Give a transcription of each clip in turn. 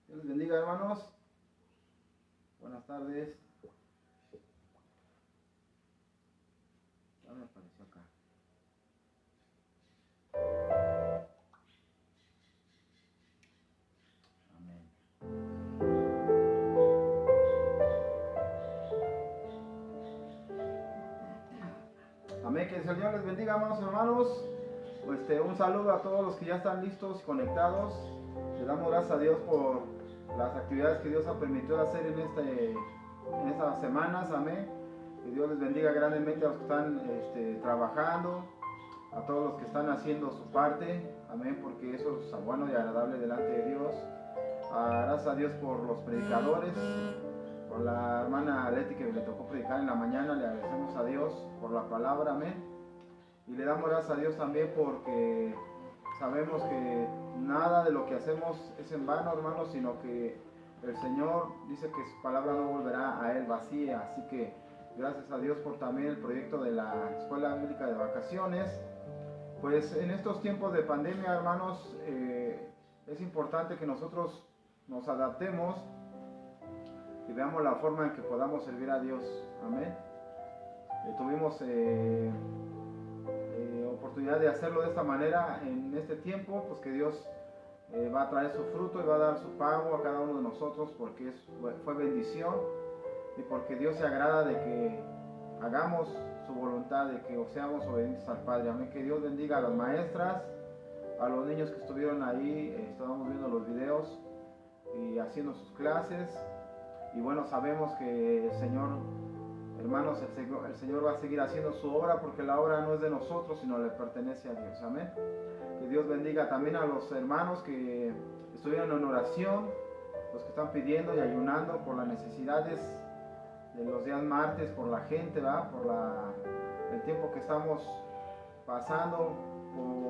Dios les bendiga, hermanos. Buenas tardes. Ya me apareció acá. Amén. Amén. Que el Señor les bendiga, amados hermanos. Un saludo a todos los que ya están listos y conectados. Le damos gracias a Dios por las actividades que Dios ha permitido hacer en estas semanas. Amén. Que Dios les bendiga grandemente a los que están trabajando, a todos los que están haciendo su parte. Amén. Porque eso es bueno y agradable delante de Dios. Gracias a Dios por los predicadores, por la hermana Leti que le tocó predicar en la mañana. Le agradecemos a Dios por la palabra. Amén. Y le damos gracias a Dios también porque sabemos que nada de lo que hacemos es en vano, hermanos, sino que el Señor dice que su palabra no volverá a Él vacía. Así que gracias a Dios por también el proyecto de la Escuela Bíblica de Vacaciones. Pues en estos tiempos de pandemia, hermanos, es importante que nosotros nos adaptemos y veamos la forma en que podamos servir a Dios. Amén. Tuvimos oportunidad de hacerlo de esta manera en este tiempo, pues que Dios va a traer su fruto y va a dar su pago a cada uno de nosotros, porque fue bendición y porque Dios se agrada de que hagamos su voluntad, de que seamos obedientes al Padre. Amén. Que Dios bendiga a las maestras, a los niños que estuvieron ahí. Estábamos viendo los videos y haciendo sus clases, y bueno, sabemos que el Señor, hermanos, el Señor va a seguir haciendo su obra, porque la obra no es de nosotros, sino le pertenece a Dios. Amén. Que Dios bendiga también a los hermanos que estuvieron en oración, los que están pidiendo y ayunando por las necesidades de los días martes, por la gente, ¿verdad? Por el tiempo que estamos pasando,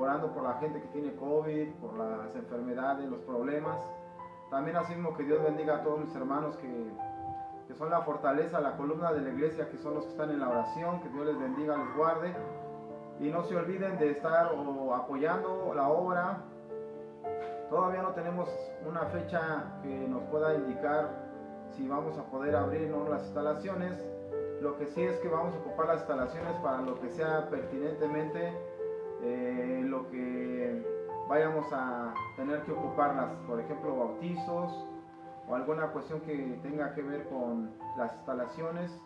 orando por la gente que tiene COVID, por las enfermedades, los problemas. También así mismo que Dios bendiga a todos mis hermanos que son la fortaleza, la columna de la iglesia, que son los que están en la oración. Que Dios les bendiga, les guarde. Y no se olviden de estar apoyando la obra. Todavía no tenemos una fecha que nos pueda indicar si vamos a poder abrir o no las instalaciones. Lo que sí es que vamos a ocupar las instalaciones para lo que sea pertinentemente, lo que vayamos a tener que ocuparlas, por ejemplo bautizos o alguna cuestión que tenga que ver con las instalaciones.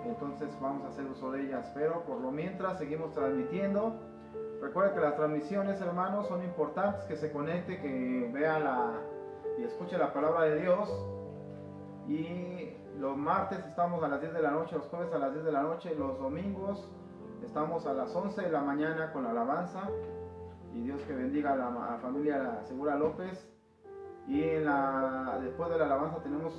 Entonces vamos a hacer uso de ellas, pero por lo mientras seguimos transmitiendo. Recuerden que las transmisiones, hermanos, son importantes, que se conecte, que vea y escuche la palabra de Dios. Y los martes estamos a las 10 de la noche, los jueves a las 10 de la noche, los domingos estamos a las 11 de la mañana con la alabanza. Y Dios que bendiga a la familia Segura López. Y después de la alabanza tenemos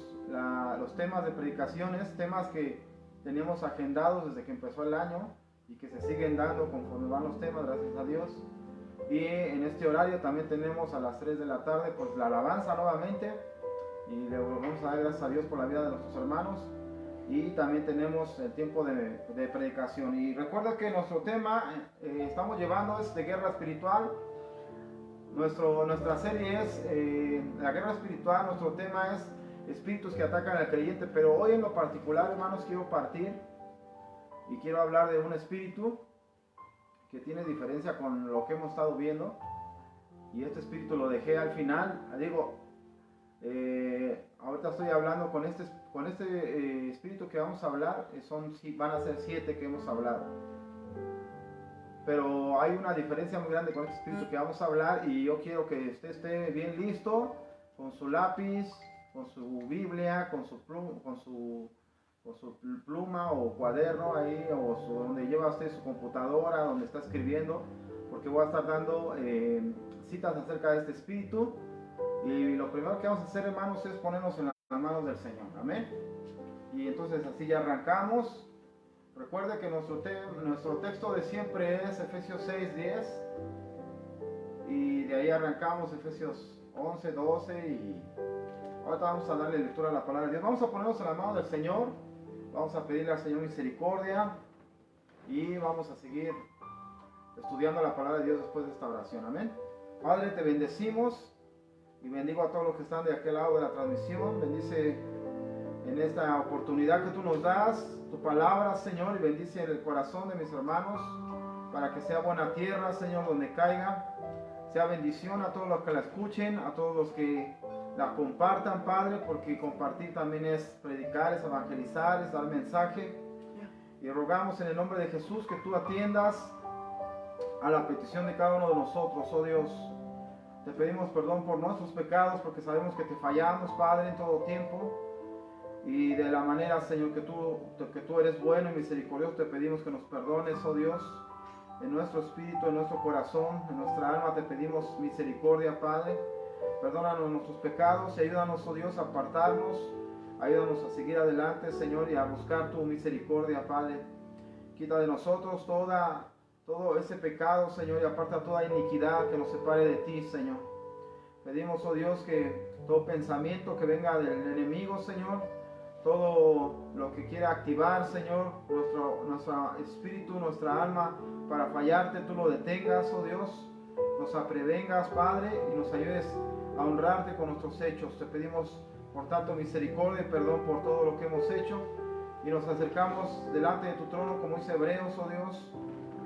los temas de predicaciones, temas que teníamos agendados desde que empezó el año y que se siguen dando conforme van los temas, gracias a Dios. Y en este horario también tenemos a las 3 de la tarde pues la alabanza nuevamente, y le volvemos a dar gracias a Dios por la vida de nuestros hermanos. Y también tenemos el tiempo de predicación. Y recuerda que nuestro tema estamos llevando es de guerra espiritual. Nuestra serie es la guerra espiritual. Nuestro tema es espíritus que atacan al creyente. Pero hoy en lo particular, hermanos, quiero partir y quiero hablar de un espíritu que tiene diferencia con lo que hemos estado viendo. Y este espíritu lo dejé al final. Ahorita estoy hablando con este espíritu que vamos a hablar. Van a ser 7 que hemos hablado. Pero hay una diferencia muy grande con este espíritu que vamos a hablar, y yo quiero que usted esté bien listo, con su lápiz, con su Biblia, con su pluma o cuaderno ahí, o donde lleva usted su computadora, donde está escribiendo, porque voy a estar dando citas acerca de este espíritu. Y lo primero que vamos a hacer, hermanos, es ponernos en las manos del Señor. Amén. Y entonces así ya arrancamos. Recuerde que nuestro texto de siempre es Efesios 6:10, y de ahí arrancamos Efesios 11:12, y ahorita vamos a darle lectura a la palabra de Dios. Vamos a ponernos en la mano del Señor, vamos a pedirle al Señor misericordia, y vamos a seguir estudiando la palabra de Dios después de esta oración. Amén. Padre, te bendecimos, y bendigo a todos los que están de aquel lado de la transmisión. Bendice en esta oportunidad que tú nos das tu palabra, Señor, y bendice el corazón de mis hermanos para que sea buena tierra, Señor, donde caiga. Sea bendición a todos los que la escuchen, a todos los que la compartan, Padre, porque compartir también es predicar, es evangelizar, es dar mensaje. Y rogamos en el nombre de Jesús que tú atiendas a la petición de cada uno de nosotros, oh Dios. Te pedimos perdón por nuestros pecados, porque sabemos que te fallamos, Padre, en todo tiempo. Y de la manera, Señor, que tú eres bueno y misericordioso, te pedimos que nos perdones, oh Dios. En nuestro espíritu, en nuestro corazón, en nuestra alma te pedimos misericordia, Padre. Perdónanos nuestros pecados y ayúdanos, oh Dios, a apartarnos. Ayúdanos a seguir adelante, Señor, y a buscar tu misericordia, Padre. Quita de nosotros todo ese pecado, Señor, y aparta toda iniquidad que nos separe de ti, Señor. Pedimos, oh Dios, que todo pensamiento que venga del enemigo, Señor, todo lo que quiera activar, Señor, nuestro espíritu, nuestra alma, para fallarte, tú lo detengas, oh Dios, nos prevengas, Padre, y nos ayudes a honrarte con nuestros hechos. Te pedimos, por tanto, misericordia y perdón por todo lo que hemos hecho, y nos acercamos delante de tu trono, como dice Hebreos, oh Dios,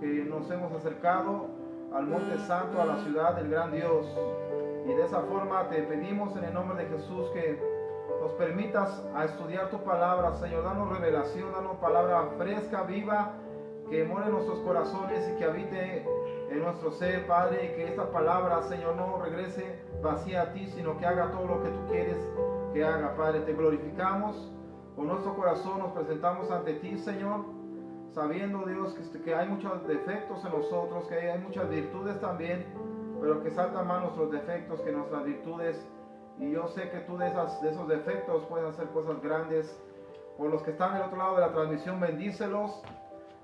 que nos hemos acercado al monte santo, a la ciudad del gran Dios, y de esa forma te pedimos en el nombre de Jesús que nos permitas a estudiar tu palabra, Señor. Danos revelación, danos palabra fresca, viva, que more en nuestros corazones y que habite en nuestro ser, Padre, y que esta palabra, Señor, no regrese vacía a ti, sino que haga todo lo que tú quieres que haga, Padre. Te glorificamos, con nuestro corazón nos presentamos ante ti, Señor, sabiendo, Dios, que hay muchos defectos en nosotros, que hay muchas virtudes también, pero que saltan más nuestros defectos que nuestras virtudes. Y yo sé que tú de esos defectos puedes hacer cosas grandes. Por los que están del otro lado de la transmisión, bendícelos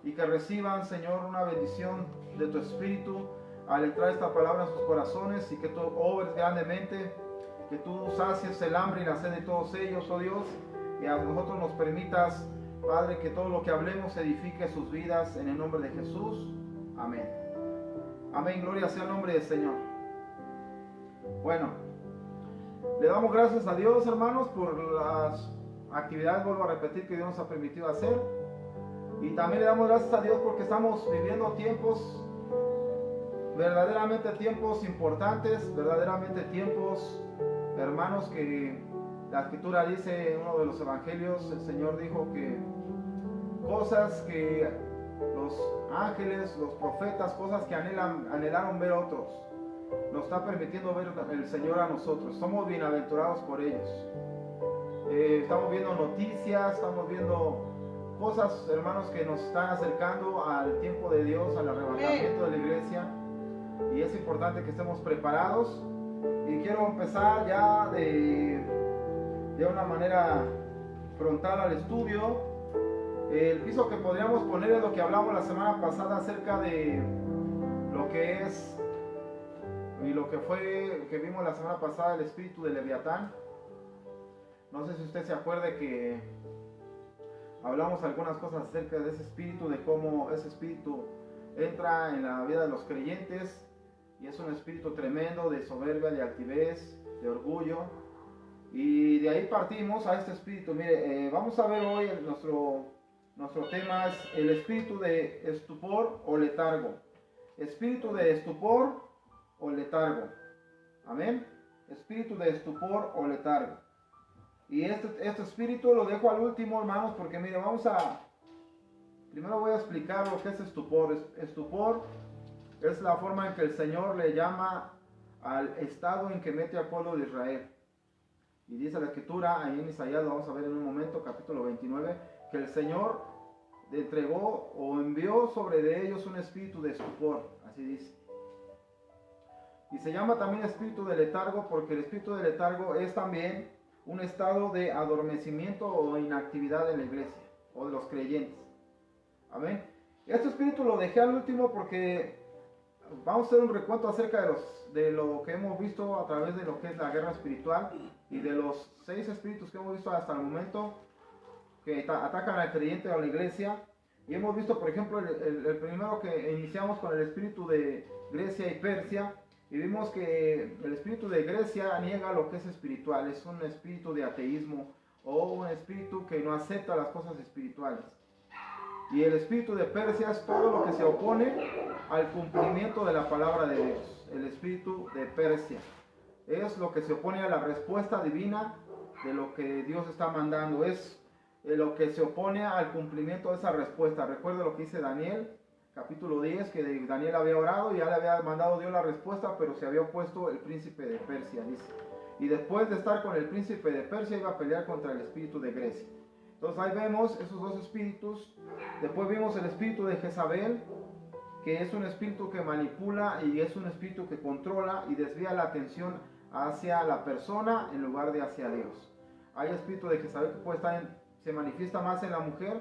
y que reciban, Señor, una bendición de tu Espíritu al entrar esta palabra en sus corazones, y que tú obres grandemente, que tú sacies el hambre y la sed de todos ellos, oh Dios, y a nosotros nos permitas, Padre, que todo lo que hablemos edifique sus vidas en el nombre de Jesús. Amén. Amén, gloria sea el nombre del Señor. Bueno, le damos gracias a Dios, hermanos, por las actividades, vuelvo a repetir, que Dios nos ha permitido hacer. Y también le damos gracias a Dios porque estamos viviendo tiempos, verdaderamente tiempos importantes, verdaderamente tiempos, hermanos, que la Escritura dice en uno de los evangelios, el Señor dijo que cosas que los ángeles, los profetas, cosas que anhelaron ver otros, nos está permitiendo ver el Señor a nosotros. Somos bienaventurados por ellos. Estamos viendo noticias, estamos viendo cosas, hermanos, que nos están acercando al tiempo de Dios, al arrebatamiento de la iglesia, y es importante que estemos preparados. Y quiero empezar ya de una manera frontal al estudio. El piso que podríamos poner es lo que hablamos la semana pasada acerca de lo que es y lo que fue, que vimos la semana pasada, el espíritu de Leviatán. No sé si usted se acuerde que hablamos algunas cosas acerca de ese espíritu, de cómo ese espíritu entra en la vida de los creyentes, y es un espíritu tremendo de soberbia, de altivez, de orgullo, y de ahí partimos a este espíritu. Mire, vamos a ver hoy nuestro tema es el espíritu de estupor o letargo. Espíritu de estupor o letargo. Amén. Espíritu de estupor o letargo. Y este espíritu lo dejo al último, hermanos, porque mire, primero voy a explicar lo que es estupor. Estupor es la forma en que el Señor le llama al estado en que mete al pueblo de Israel. Y dice la Escritura, ahí en Isaías, lo vamos a ver en un momento, capítulo 29, que el Señor entregó o envió sobre de ellos un espíritu de estupor, así dice. Y se llama también espíritu de letargo, porque el espíritu de letargo es también un estado de adormecimiento o inactividad de la iglesia o de los creyentes. Amén. Este espíritu lo dejé al último porque vamos a hacer un recuento acerca de lo que hemos visto a través de lo que es la guerra espiritual, y de los 6 espíritus que hemos visto hasta el momento que atacan al creyente o a la iglesia. Y hemos visto, por ejemplo, el primero, que iniciamos con el espíritu de Grecia y Persia, Y vimos que el espíritu de Grecia niega lo que es espiritual, es un espíritu de ateísmo o un espíritu que no acepta las cosas espirituales. Y el espíritu de Persia es todo lo que se opone al cumplimiento de la palabra de Dios. El espíritu de Persia es lo que se opone a la respuesta divina de lo que Dios está mandando. Es lo que se opone al cumplimiento de esa respuesta. Recuerda lo que dice Daniel, capítulo 10, que Daniel había orado y ya le había mandado Dios la respuesta, pero se había opuesto el príncipe de Persia, dice. Y después de estar con el príncipe de Persia iba a pelear contra el espíritu de Grecia. Entonces ahí vemos esos dos espíritus. Después vimos el espíritu de Jezabel, que es un espíritu que manipula y es un espíritu que controla y desvía la atención hacia la persona en lugar de hacia Dios. Hay espíritu de Jezabel que puede estar se manifiesta más en la mujer,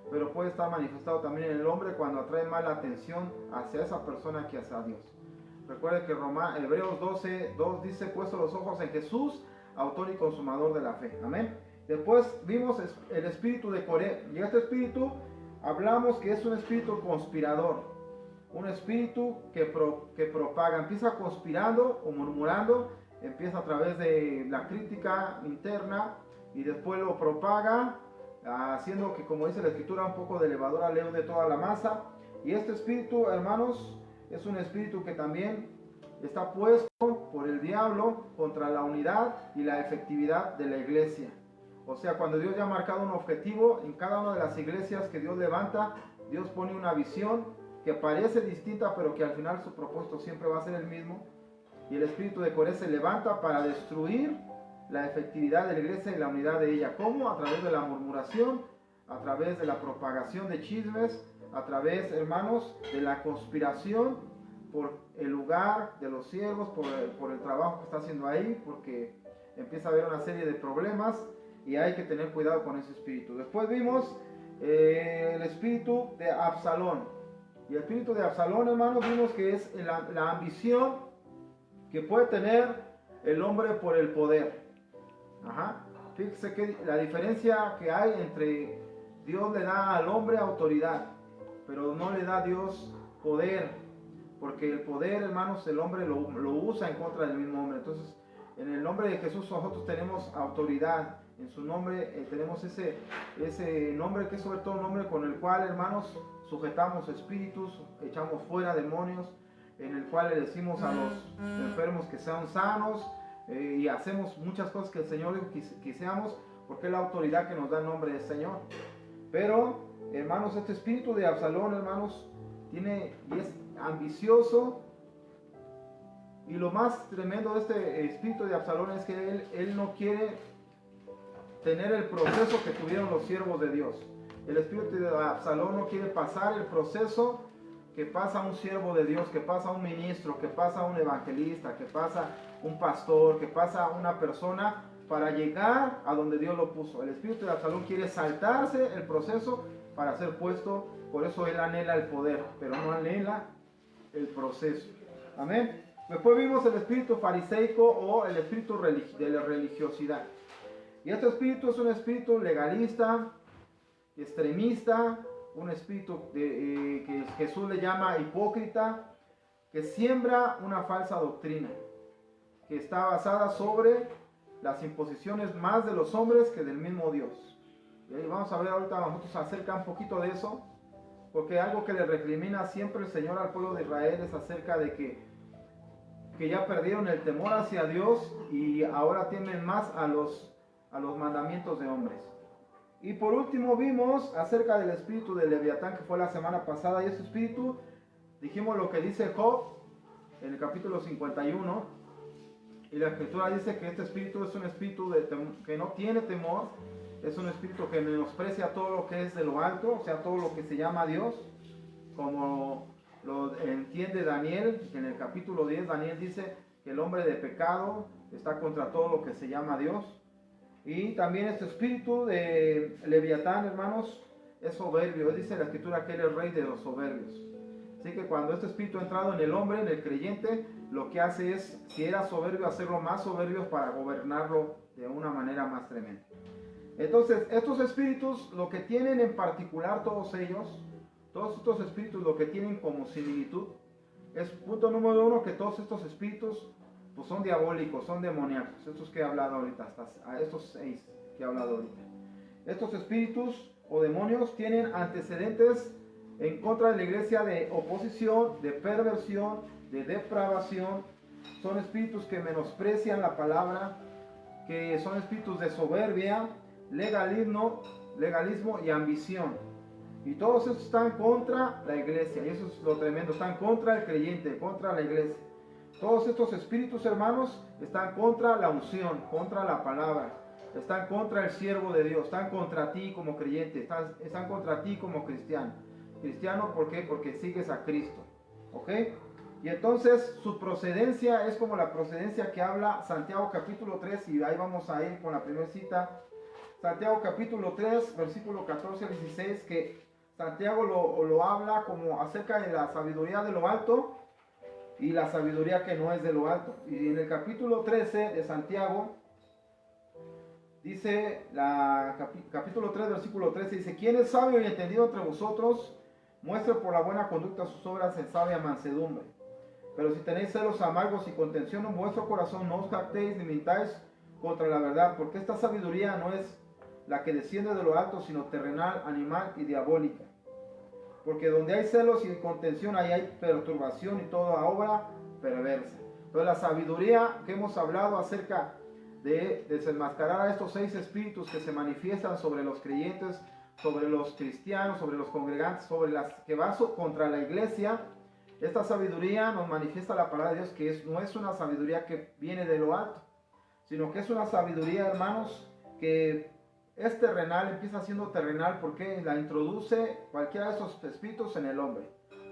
pero puede estar manifestado también en el hombre cuando atrae más la atención hacia esa persona que hacia Dios. Recuerde que Hebreos 12:2 dice: puesto los ojos en Jesús, autor y consumador de la fe. Amén. Después vimos el espíritu de Coré, y este espíritu hablamos que es un espíritu conspirador, un espíritu que propaga, empieza conspirando o murmurando, empieza a través de la crítica interna y después lo propaga, haciendo que, como dice la escritura, un poco de levadura leude toda la masa. Y este espíritu, hermanos, es un espíritu que también está puesto por el diablo contra la unidad y la efectividad de la iglesia. O sea, cuando Dios ya ha marcado un objetivo, en cada una de las iglesias que Dios levanta, Dios pone una visión que parece distinta, pero que al final su propósito siempre va a ser el mismo. Y el espíritu de Coré se levanta para destruir la efectividad de la iglesia y la unidad de ella. ¿Cómo? A través de la murmuración, a través de la propagación de chismes, a través, hermanos, de la conspiración por el lugar de los siervos, por el trabajo que está haciendo ahí, porque empieza a haber una serie de problemas y hay que tener cuidado con ese espíritu. Después vimos el espíritu de Absalón. Y el espíritu de Absalón, hermanos, vimos que es la ambición que puede tener el hombre por el poder. Fíjese que la diferencia que hay entre Dios le da al hombre autoridad, pero no le da a Dios poder, porque el poder, hermanos, el hombre lo usa en contra del mismo hombre. Entonces, en el nombre de Jesús nosotros tenemos autoridad. En su nombre tenemos ese nombre que es sobre todo un nombre con el cual, hermanos, sujetamos espíritus, echamos fuera demonios, en el cual le decimos a los enfermos que sean sanos, y hacemos muchas cosas que el Señor dijo que seamos, porque es la autoridad que nos da el nombre del Señor. Pero, hermanos, este espíritu de Absalón, hermanos, es ambicioso. Y lo más tremendo de este espíritu de Absalón es que él no quiere tener el proceso que tuvieron los siervos de Dios. El espíritu de Absalón no quiere pasar el proceso que pasa un siervo de Dios, que pasa un ministro, que pasa un evangelista, que pasa un pastor, que pasa una persona para llegar a donde Dios lo puso. El espíritu de Absalón quiere saltarse el proceso para ser puesto, por eso él anhela el poder, pero no anhela el proceso. Amén. Después vimos el espíritu fariseico o el espíritu de la religiosidad. Y este espíritu es un espíritu legalista, extremista, un espíritu que Jesús le llama hipócrita, que siembra una falsa doctrina, que está basada sobre las imposiciones más de los hombres que del mismo Dios. Y ahí vamos a ver ahorita nosotros acerca un poquito de eso, porque algo que le recrimina siempre el Señor al pueblo de Israel es acerca de que ya perdieron el temor hacia Dios y ahora temen más a los mandamientos de hombres. Y por último vimos acerca del espíritu de Leviatán, que fue la semana pasada, y este espíritu, dijimos lo que dice Job en el capítulo 51, y la escritura dice que este espíritu es un espíritu que no tiene temor, es un espíritu que menosprecia todo lo que es de lo alto, o sea, todo lo que se llama Dios, como lo entiende Daniel. En el capítulo 10 Daniel dice que el hombre de pecado está contra todo lo que se llama Dios. Y también este espíritu de Leviatán, hermanos, es soberbio. Dice la escritura que él es rey de los soberbios. Así que cuando este espíritu ha entrado en el hombre, en el creyente, lo que hace es, si era soberbio, hacerlo más soberbio para gobernarlo de una manera más tremenda. Entonces, estos espíritus, lo que tienen en particular todos estos espíritus, lo que tienen como similitud, Es punto número uno, que todos estos espíritus pues son diabólicos, son demoníacos. Estos que he hablado ahorita, hasta estos 6 que he hablado ahorita. Estos espíritus o demonios tienen antecedentes en contra de la iglesia de oposición, de perversión, de depravación. Son espíritus que menosprecian la palabra, que son espíritus de soberbia, legalismo y ambición. Y todos estos están contra la iglesia, y eso es lo tremendo, están contra el creyente, contra la iglesia. Todos estos espíritus, hermanos, están contra la unción, contra la palabra, están contra el siervo de Dios, están contra ti como creyente, están contra ti como cristiano. Cristiano, ¿por qué? Porque sigues a Cristo, ¿ok? Y entonces su procedencia es como la procedencia que habla Santiago capítulo 3, y ahí vamos a ir con la primera cita. Santiago capítulo 3, versículo 14 al 16, que Santiago lo habla como acerca de la sabiduría de lo alto y la sabiduría que no es de lo alto. Y en el capítulo 13 de Santiago, dice, capítulo 3, versículo 13, dice: ¿Quién es sabio y entendido entre vosotros? Muestre por la buena conducta sus obras en sabia mansedumbre. Pero si tenéis celos amargos y contención en vuestro corazón, no os jactéis ni mintáis contra la verdad, porque esta sabiduría no es la que desciende de lo alto, sino terrenal, animal y diabólica. Porque donde hay celos y contención, ahí hay perturbación y toda obra perversa. Entonces la sabiduría que hemos hablado acerca de desenmascarar a estos 6 espíritus que se manifiestan sobre los creyentes, sobre los cristianos, sobre los congregantes, sobre las que van contra la iglesia. Esta sabiduría nos manifiesta la palabra de Dios, que no es una sabiduría que viene de lo alto, sino que es una sabiduría, hermanos, que es terrenal, empieza siendo terrenal porque la introduce cualquiera de esos espíritus en el hombre.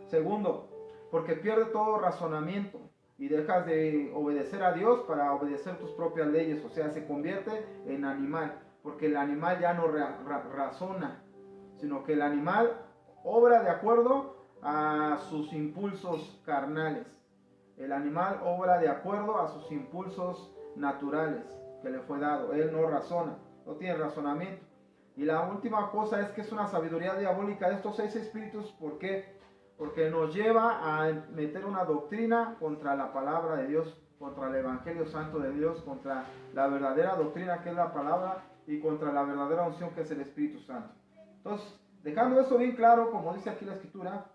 Segundo, porque pierde todo razonamiento y dejas de obedecer a Dios para obedecer tus propias leyes, o sea, se convierte en animal, porque el animal ya no razona, sino que el animal obra de acuerdo a sus impulsos carnales. El animal obra de acuerdo a sus impulsos naturales que le fue dado. Él no razona, no tiene razonamiento. Y la última cosa es que es una sabiduría diabólica de estos 6 espíritus. ¿Por qué? Porque nos lleva a meter una doctrina contra la palabra de Dios, contra el Evangelio Santo de Dios, contra la verdadera doctrina que es la palabra y contra la verdadera unción que es el Espíritu Santo. Entonces, dejando esto bien claro, como dice aquí la Escritura,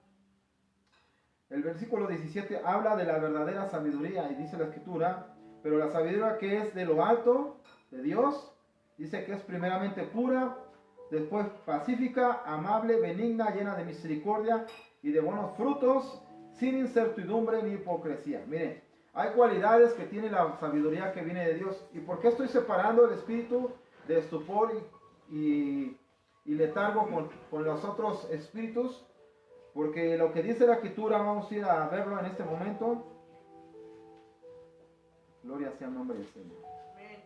el versículo 17 habla de la verdadera sabiduría y dice la Escritura: pero la sabiduría que es de lo alto, de Dios, dice que es primeramente pura, después pacífica, amable, benigna, llena de misericordia y de buenos frutos, sin incertidumbre ni hipocresía. Miren, hay cualidades que tiene la sabiduría que viene de Dios. ¿Y por qué estoy separando el espíritu de estupor y letargo con los otros espíritus? Porque lo que dice la Escritura, vamos a ir a verlo en este momento. Gloria sea el nombre del Señor. Amén.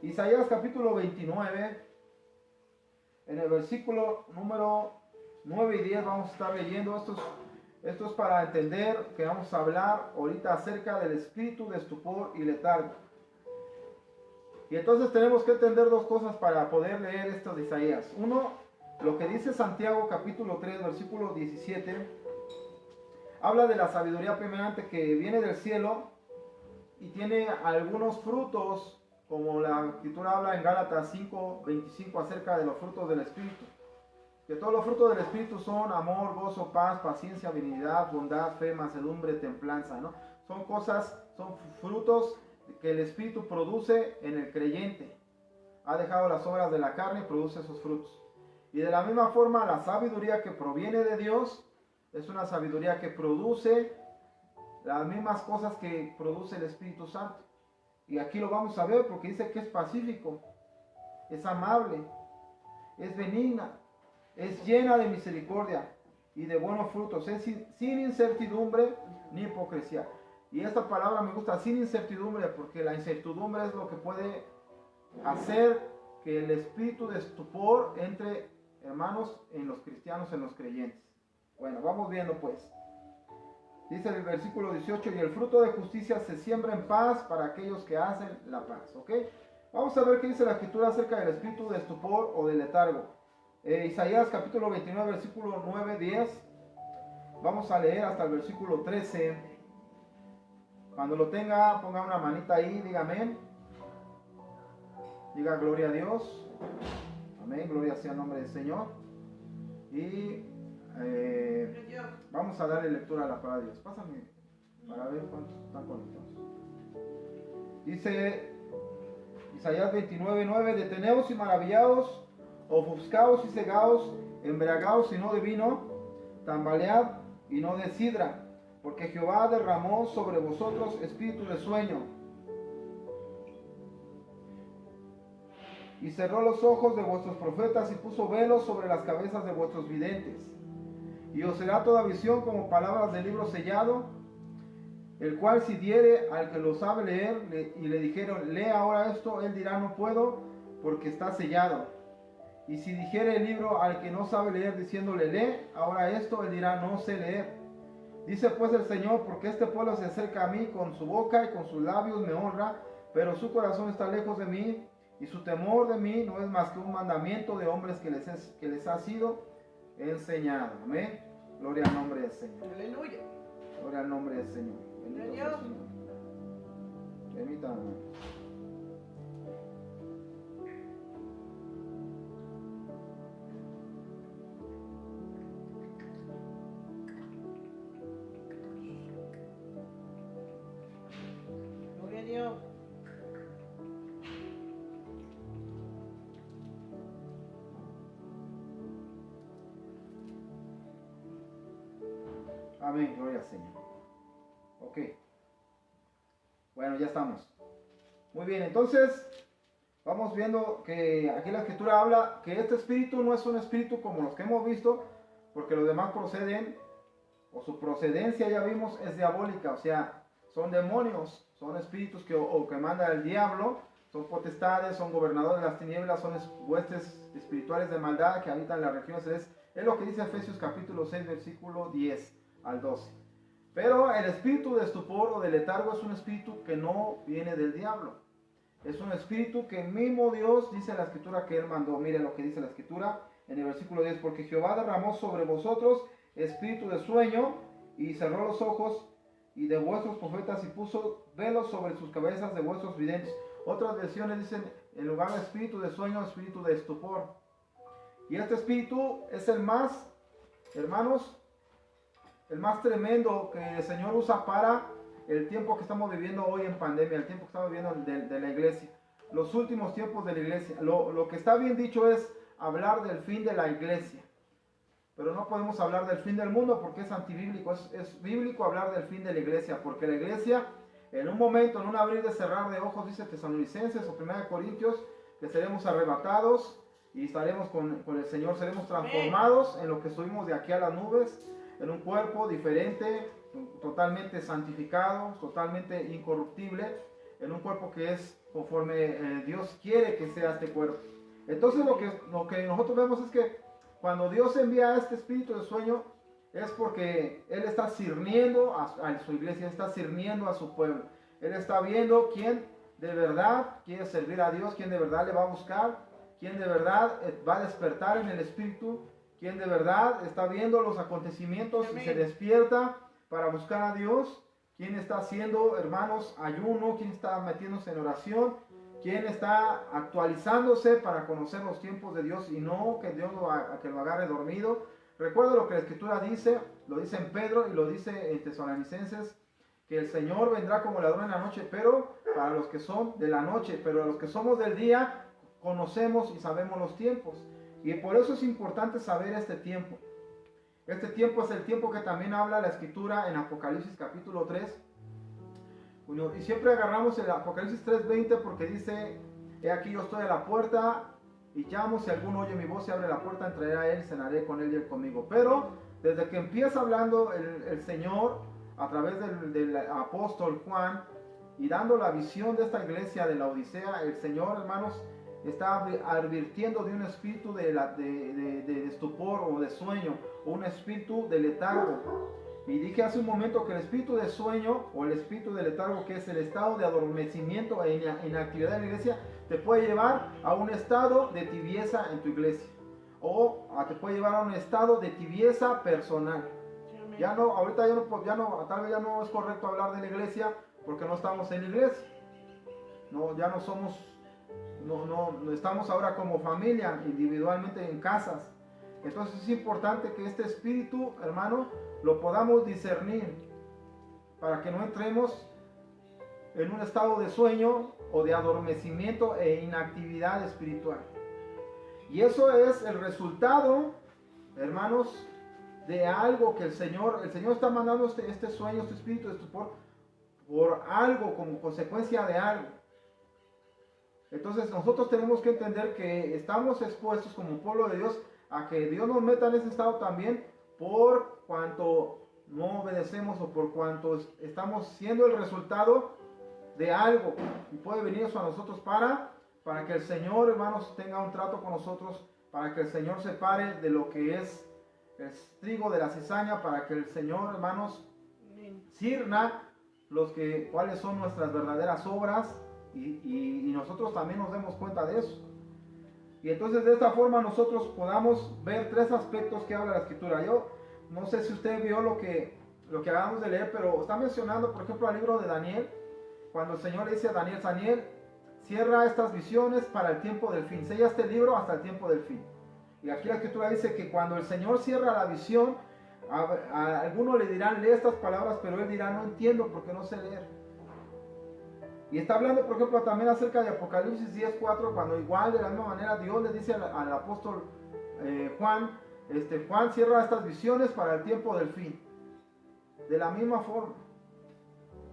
Isaías capítulo 29, en el versículo número 9 y 10 vamos a estar leyendo. Esto es para entender que vamos a hablar ahorita acerca del espíritu de estupor y letargo. Y entonces tenemos que entender 2 cosas para poder leer esto de Isaías. Uno, lo que dice Santiago capítulo 3, versículo 17, habla de la sabiduría primeramente que viene del cielo y tiene algunos frutos, como la Escritura habla en Gálatas 5, 25 acerca de los frutos del Espíritu. Que todos los frutos del Espíritu son amor, gozo, paz, paciencia, benignidad, bondad, fe, mansedumbre, templanza, ¿no? Son frutos que el Espíritu produce en el creyente. Ha dejado las obras de la carne y produce esos frutos. Y de la misma forma, la sabiduría que proviene de Dios es una sabiduría que produce las mismas cosas que produce el Espíritu Santo. Y aquí lo vamos a ver porque dice que es pacífico, es amable, es benigna, es llena de misericordia y de buenos frutos, es sin incertidumbre ni hipocresía. Y esta palabra me gusta, sin incertidumbre, porque la incertidumbre es lo que puede hacer que el espíritu de estupor entre, hermanos, en los cristianos, en los creyentes. Bueno, vamos viendo pues. Dice el versículo 18: y el fruto de justicia se siembra en paz para aquellos que hacen la paz. ¿Ok? Vamos a ver qué dice la Escritura acerca del espíritu de estupor o de letargo. Isaías capítulo 29, versículo 9, 10. vamos a leer hasta el versículo 13. Cuando lo tenga, ponga una manita ahí, diga amén. Diga gloria a Dios. Amén, gloria sea el nombre del Señor. Y vamos a darle lectura a la palabra de Dios. Pásame para ver cuántos están conectados. Dice Isaías 29:9: Deteneos y maravillaos, ofuscaos y cegaos, embriagaos y no de vino, tambalead y no de sidra, porque Jehová derramó sobre vosotros espíritu de sueño, y cerró los ojos de vuestros profetas, y puso velos sobre las cabezas de vuestros videntes. Y os será toda visión como palabras del libro sellado, el cual si diere al que lo sabe leer, y le dijeron, lee ahora esto, él dirá, no puedo, porque está sellado. Y si dijere el libro al que no sabe leer, diciéndole, lee ahora esto, él dirá, no sé leer. Dice pues el Señor, porque este pueblo se acerca a mí con su boca y con sus labios me honra, pero su corazón está lejos de mí, y su temor de mí no es más que un mandamiento de hombres que les ha sido enseñado. Amén. Gloria al nombre del Señor. Aleluya. Gloria al nombre del Señor. Bendito sea el Señor. Permítanme. Gloria a Dios. Amén, gloria al Señor. Ok. Bueno, ya estamos. Muy bien, entonces vamos viendo que aquí la escritura habla que este espíritu no es un espíritu como los que hemos visto, porque los demás proceden, o su procedencia ya vimos, es diabólica, o sea, son demonios, son espíritus que manda el diablo, son potestades, son gobernadores de las tinieblas, son huestes espirituales de maldad que habitan las regiones celestes. Es lo que dice Efesios capítulo 6, versículo 10 al 12. Pero el espíritu de estupor o de letargo es un espíritu que no viene del diablo. Es un espíritu que mismo Dios, dice la escritura, que Él mandó. Miren lo que dice la escritura en el versículo 10. Porque Jehová derramó sobre vosotros espíritu de sueño y cerró los ojos y de vuestros profetas y puso velos sobre sus cabezas de vuestros videntes. Otras versiones dicen, en lugar de espíritu de sueño, espíritu de estupor. Y este espíritu es el más, hermanos, el más tremendo que el Señor usa para el tiempo que estamos viviendo hoy en pandemia, el tiempo que estamos viviendo de la iglesia, los últimos tiempos de la iglesia. Lo que está bien dicho es hablar del fin de la iglesia, pero no podemos hablar del fin del mundo porque es antibíblico. Es bíblico hablar del fin de la iglesia, porque la iglesia en un momento, en un abrir de cerrar de ojos, dice Tesalonicenses o 1 Corintios, que seremos arrebatados y estaremos con el Señor, seremos transformados en lo que subimos de aquí a las nubes, en un cuerpo diferente, totalmente santificado, totalmente incorruptible, en un cuerpo que es conforme Dios quiere que sea este cuerpo. Entonces lo que nosotros vemos es que cuando Dios envía este espíritu de sueño es porque Él está sirviendo a su iglesia, está sirviendo a su pueblo. Él está viendo quién de verdad quiere servir a Dios, quién de verdad le va a buscar, quién de verdad va a despertar en el espíritu, quien de verdad está viendo los acontecimientos y se despierta para buscar a Dios, quien está haciendo, hermanos, ayuno, quien está metiéndose en oración, quien está actualizándose para conocer los tiempos de Dios y no que Dios lo agarre dormido. Recuerda lo que la Escritura dice, lo dice en Pedro y lo dice en Tesalonicenses, que el Señor vendrá como ladrón en la noche, pero para los que son de la noche, pero a los que somos del día, conocemos y sabemos los tiempos. Y por eso es importante saber este tiempo. Este tiempo es el tiempo que también habla la Escritura en Apocalipsis capítulo 3. Y siempre agarramos el Apocalipsis 3:20 porque dice, he aquí yo estoy a la puerta y llamo, si alguno oye mi voz y abre la puerta, entraré a él, cenaré con él y él conmigo. Pero desde que empieza hablando el Señor a través del apóstol Juan y dando la visión de esta iglesia de la Odisea, el Señor, hermanos, está advirtiendo de un espíritu de estupor o de sueño, o un espíritu de letargo. Y dije hace un momento que el espíritu de sueño o el espíritu de letargo, que es el estado de adormecimiento e inactividad de la iglesia, te puede llevar a un estado de tibieza en tu iglesia, o te puede llevar a un estado de tibieza personal. Ya no, ahorita tal vez ya no es correcto hablar de la iglesia porque no estamos en la iglesia. No, ya no somos, no estamos ahora como familia, individualmente en casas. Entonces es importante que este espíritu, hermano, lo podamos discernir para que no entremos en un estado de sueño o de adormecimiento e inactividad espiritual. Y eso es el resultado, hermanos, de algo que el Señor está mandando este sueño, este espíritu de estupor, por algo, como consecuencia de algo. Entonces nosotros tenemos que entender que estamos expuestos como pueblo de Dios a que Dios nos meta en ese estado también por cuanto no obedecemos o por cuanto estamos siendo el resultado de algo. Y puede venir eso a nosotros para que el Señor, hermanos, tenga un trato con nosotros, para que el Señor separe de lo que es el trigo de la cizaña, para que el Señor, hermanos, cirna cuáles son nuestras verdaderas obras y nosotros también nos demos cuenta de eso. Y entonces de esta forma nosotros podamos ver tres aspectos que habla la Escritura. Yo no sé si usted vio lo que acabamos de leer, pero está mencionando, por ejemplo, el libro de Daniel, cuando el Señor le dice a Daniel, Daniel, cierra estas visiones para el tiempo del fin, sella este libro hasta el tiempo del fin. Y aquí la Escritura dice que cuando el Señor cierra la visión, a algunos le dirán, lee estas palabras, pero él dirá, no entiendo porque no sé leer. Y está hablando, por ejemplo, también acerca de Apocalipsis 10:4, cuando igual de la misma manera Dios le dice al apóstol Juan, Juan cierra estas visiones para el tiempo del fin. De la misma forma.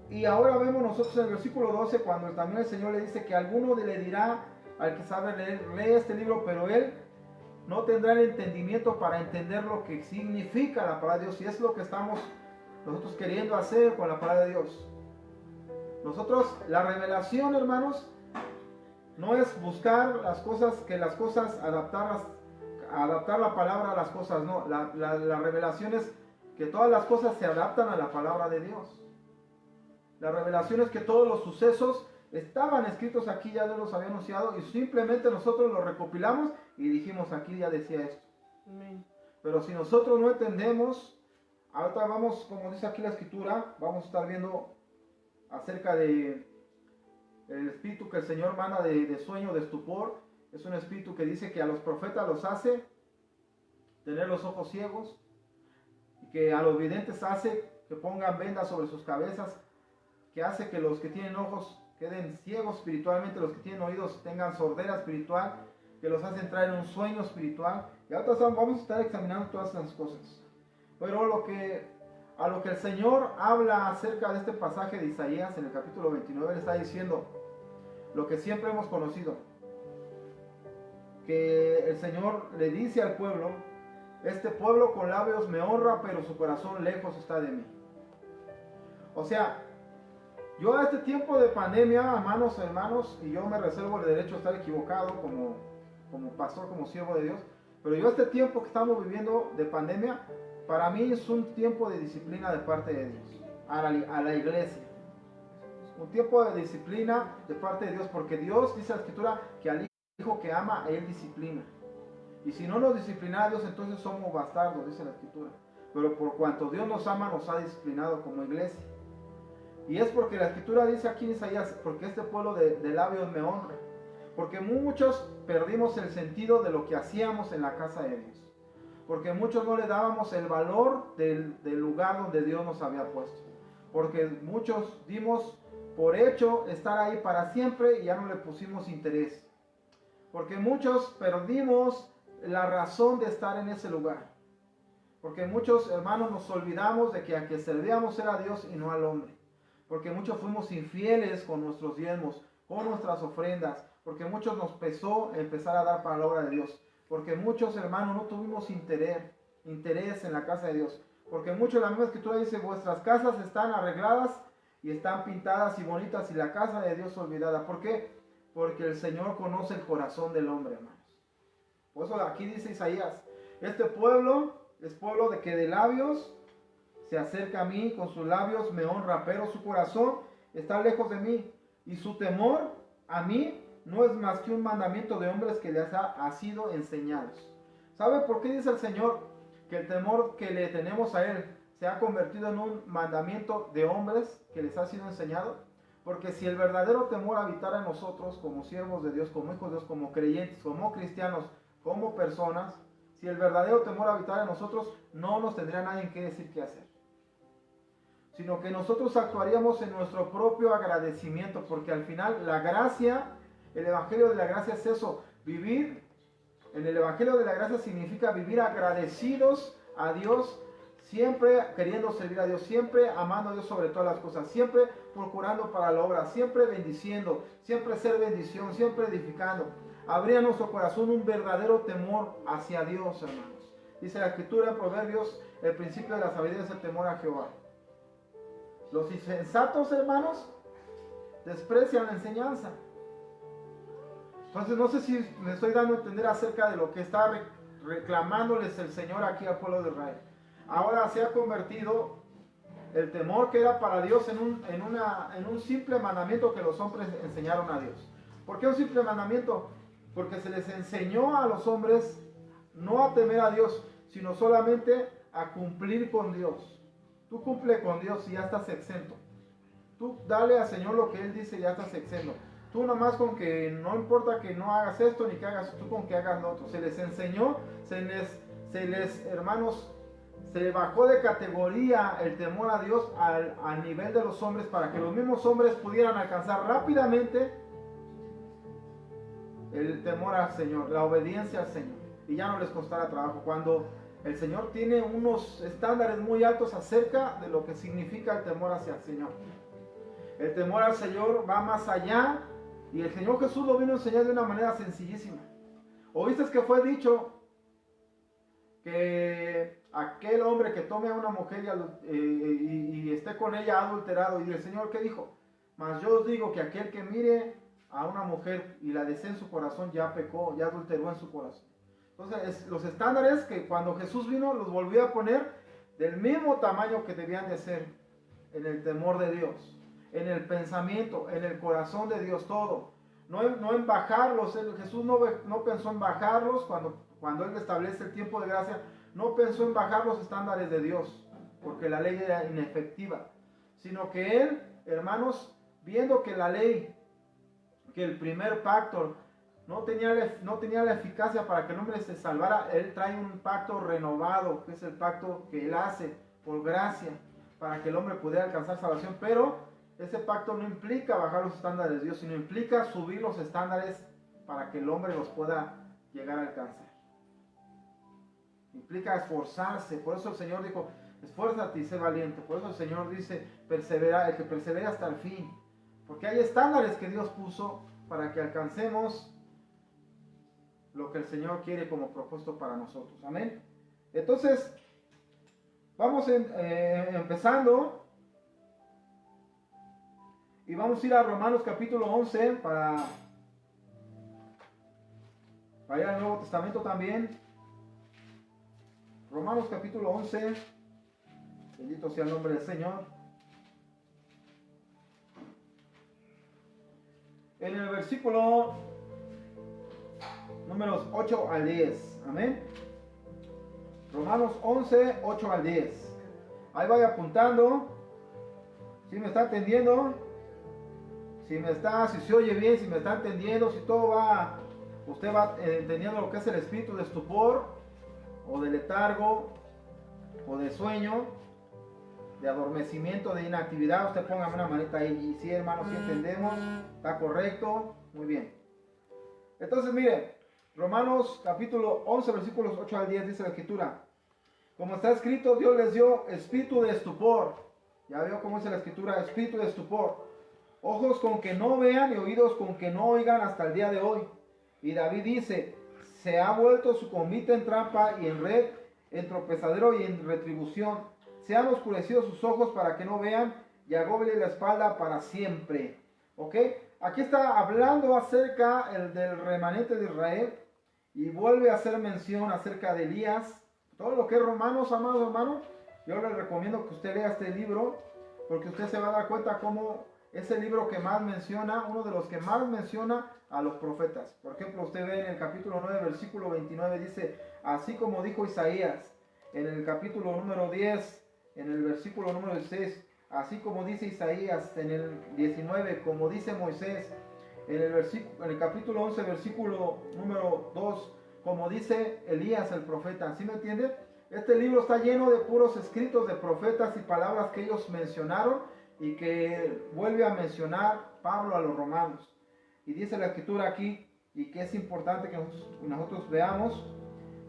Y ahora vemos nosotros en el versículo 12, cuando también el Señor le dice que alguno le dirá al que sabe leer, lee este libro, pero él no tendrá el entendimiento para entender lo que significa la palabra de Dios. Y es lo que estamos nosotros queriendo hacer con la palabra de Dios. Nosotros, la revelación, hermanos, no es buscar adaptar la palabra a las cosas, no. La revelación es que todas las cosas se adaptan a la palabra de Dios. La revelación es que todos los sucesos estaban escritos aquí, ya Dios los había anunciado, y simplemente nosotros los recopilamos y dijimos, aquí ya decía esto. Amén. Pero si nosotros no entendemos, ahorita vamos, como dice aquí la Escritura, vamos a estar viendo acerca de el espíritu que el Señor manda de sueño, de estupor. Es un espíritu que dice que a los profetas los hace tener los ojos ciegos, y que a los videntes hace que pongan vendas sobre sus cabezas, que hace que los que tienen ojos queden ciegos espiritualmente, los que tienen oídos tengan sordera espiritual, que los hace entrar en un sueño espiritual. Y ahora vamos a estar examinando todas esas cosas. Pero a lo que el Señor habla acerca de este pasaje de Isaías en el capítulo 29, le está diciendo lo que siempre hemos conocido, que el Señor le dice al pueblo, este pueblo con labios me honra, pero su corazón lejos está de mí. O sea, yo a este tiempo de pandemia, hermanos, y yo me reservo el derecho a estar equivocado como pastor, como siervo de Dios, pero yo este tiempo que estamos viviendo de pandemia, para mí es un tiempo de disciplina de parte de Dios, a la iglesia. Un tiempo de disciplina de parte de Dios, porque Dios dice la Escritura que al hijo que ama, Él disciplina. Y si no nos disciplina Dios, entonces somos bastardos, dice la Escritura. Pero por cuanto Dios nos ama, nos ha disciplinado como iglesia. Y es porque la Escritura dice aquí en Isaías, porque este pueblo de labios me honra. Porque muchos perdimos el sentido de lo que hacíamos en la casa de Dios. Porque muchos no le dábamos el valor del lugar donde Dios nos había puesto. Porque muchos dimos por hecho estar ahí para siempre y ya no le pusimos interés. Porque muchos perdimos la razón de estar en ese lugar. Porque muchos hermanos nos olvidamos de que a quien servíamos era a Dios y no al hombre. Porque muchos fuimos infieles con nuestros diezmos, con nuestras ofrendas. Porque muchos nos pesó empezar a dar para la obra de Dios. Porque muchos hermanos no tuvimos interés en la casa de Dios. Porque muchos, la misma Escritura dice, vuestras casas están arregladas y están pintadas y bonitas y la casa de Dios olvidada. ¿Por qué? Porque el Señor conoce el corazón del hombre, hermanos. Por eso aquí dice Isaías, este pueblo es pueblo de que de labios se acerca a mí, con sus labios me honra, pero su corazón está lejos de mí y su temor a mí no es más que un mandamiento de hombres que les ha sido enseñados. ¿Sabe por qué dice el Señor que el temor que le tenemos a Él se ha convertido en un mandamiento de hombres que les ha sido enseñado. Porque si el verdadero temor habitara en nosotros como siervos de Dios, como hijos de Dios, como creyentes, como cristianos, como personas, si el verdadero temor habitara en nosotros, no nos tendría nadie que decir qué hacer. Sino que nosotros actuaríamos en nuestro propio agradecimiento, porque al final la gracia, el evangelio de la gracia es eso, vivir, en el evangelio de la gracia significa vivir agradecidos a Dios, siempre queriendo servir a Dios, siempre amando a Dios sobre todas las cosas, siempre procurando para la obra, siempre bendiciendo, siempre ser bendición, siempre edificando. Habría en nuestro corazón un verdadero temor hacia Dios, hermanos. Dice la escritura en Proverbios, el principio de la sabiduría es el temor a Jehová. Los insensatos, hermanos, desprecian la enseñanza. Entonces no sé si me estoy dando a entender acerca de lo que está reclamándoles el Señor aquí al pueblo de Israel. Ahora se ha convertido el temor que era para Dios en un simple mandamiento que los hombres enseñaron a Dios. ¿Por qué un simple mandamiento? Porque se les enseñó a los hombres no a temer a Dios, sino solamente a cumplir con Dios. Tú cumple con Dios y ya estás exento. Tú dale al Señor lo que Él dice y ya estás exento. Tú nomás con que no importa que no hagas esto ni que hagas, tú con que hagas lo otro. Se les enseñó, hermanos, se bajó de categoría el temor a Dios al nivel de los hombres para que los mismos hombres pudieran alcanzar rápidamente el temor al Señor, la obediencia al Señor, y ya no les costara trabajo. Cuando el Señor tiene unos estándares muy altos acerca de lo que significa el temor hacia el Señor. El temor al Señor va más allá, y el Señor Jesús lo vino a enseñar de una manera sencillísima. ¿Oíste que fue dicho que aquel hombre que tome a una mujer y esté con ella adulterado? Y el Señor, ¿qué dijo? Mas yo os digo que aquel que mire a una mujer y la desee en su corazón ya pecó, ya adulteró en su corazón. Entonces los estándares que cuando Jesús vino los volvió a poner del mismo tamaño que debían de ser en el temor de Dios, en el pensamiento, en el corazón de Dios, todo. No en bajarlos. Jesús no pensó en bajarlos cuando Él establece el tiempo de gracia. No pensó en bajar los estándares de Dios, porque la ley era inefectiva. Sino que Él, hermanos, viendo que la ley, que el primer pacto no tenía la eficacia para que el hombre se salvara, Él trae un pacto renovado, que es el pacto que Él hace por gracia, para que el hombre pudiera alcanzar salvación. Pero ese pacto no implica bajar los estándares de Dios, sino implica subir los estándares para que el hombre los pueda llegar a alcanzar. Implica esforzarse. Por eso el Señor dijo, esfuérzate y sé valiente. Por eso el Señor dice, persevera, el que persevera hasta el fin. Porque hay estándares que Dios puso para que alcancemos lo que el Señor quiere como propósito para nosotros. Amén. Entonces, vamos empezando. Y vamos a ir a Romanos capítulo 11 para ir al Nuevo Testamento también. Romanos capítulo 11. Bendito sea el nombre del Señor. En el versículo números 8 al 10. Amén. Romanos 11, 8 al 10. Ahí vaya apuntando. ¿Sí me está entendiendo? Si se oye bien, si me está entendiendo, si todo va, usted va entendiendo lo que es el espíritu de estupor, o de letargo, o de sueño, de adormecimiento, de inactividad, usted póngame una manita ahí. Y sí, hermanos, sí entendemos, está correcto, muy bien. Entonces, mire, Romanos capítulo 11, versículos 8 al 10, dice la escritura: como está escrito, Dios les dio espíritu de estupor. Ya veo cómo dice la escritura, espíritu de estupor. Ojos con que no vean y oídos con que no oigan hasta el día de hoy. Y David dice, se ha vuelto su convite en trampa y en red, en tropezadero y en retribución. Se han oscurecido sus ojos para que no vean y agóbele la espalda para siempre. ¿Ok? Aquí está hablando acerca del remanente de Israel y vuelve a hacer mención acerca de Elías. Todo lo que es Romanos, amados hermanos, yo les recomiendo que usted lea este libro porque usted se va a dar cuenta cómo es el libro que más menciona, uno de los que más menciona a los profetas. Por ejemplo, usted ve en el capítulo 9, versículo 29, dice, así como dijo Isaías. En el capítulo número 10, en el versículo número 16, así como dice Isaías en el 19, como dice Moisés en el capítulo 11, versículo número 2, como dice Elías el profeta. ¿Sí me entiende? Este libro está lleno de puros escritos de profetas y palabras que ellos mencionaron y que vuelve a mencionar Pablo a los romanos. Y dice la escritura aquí, y que es importante que nosotros veamos,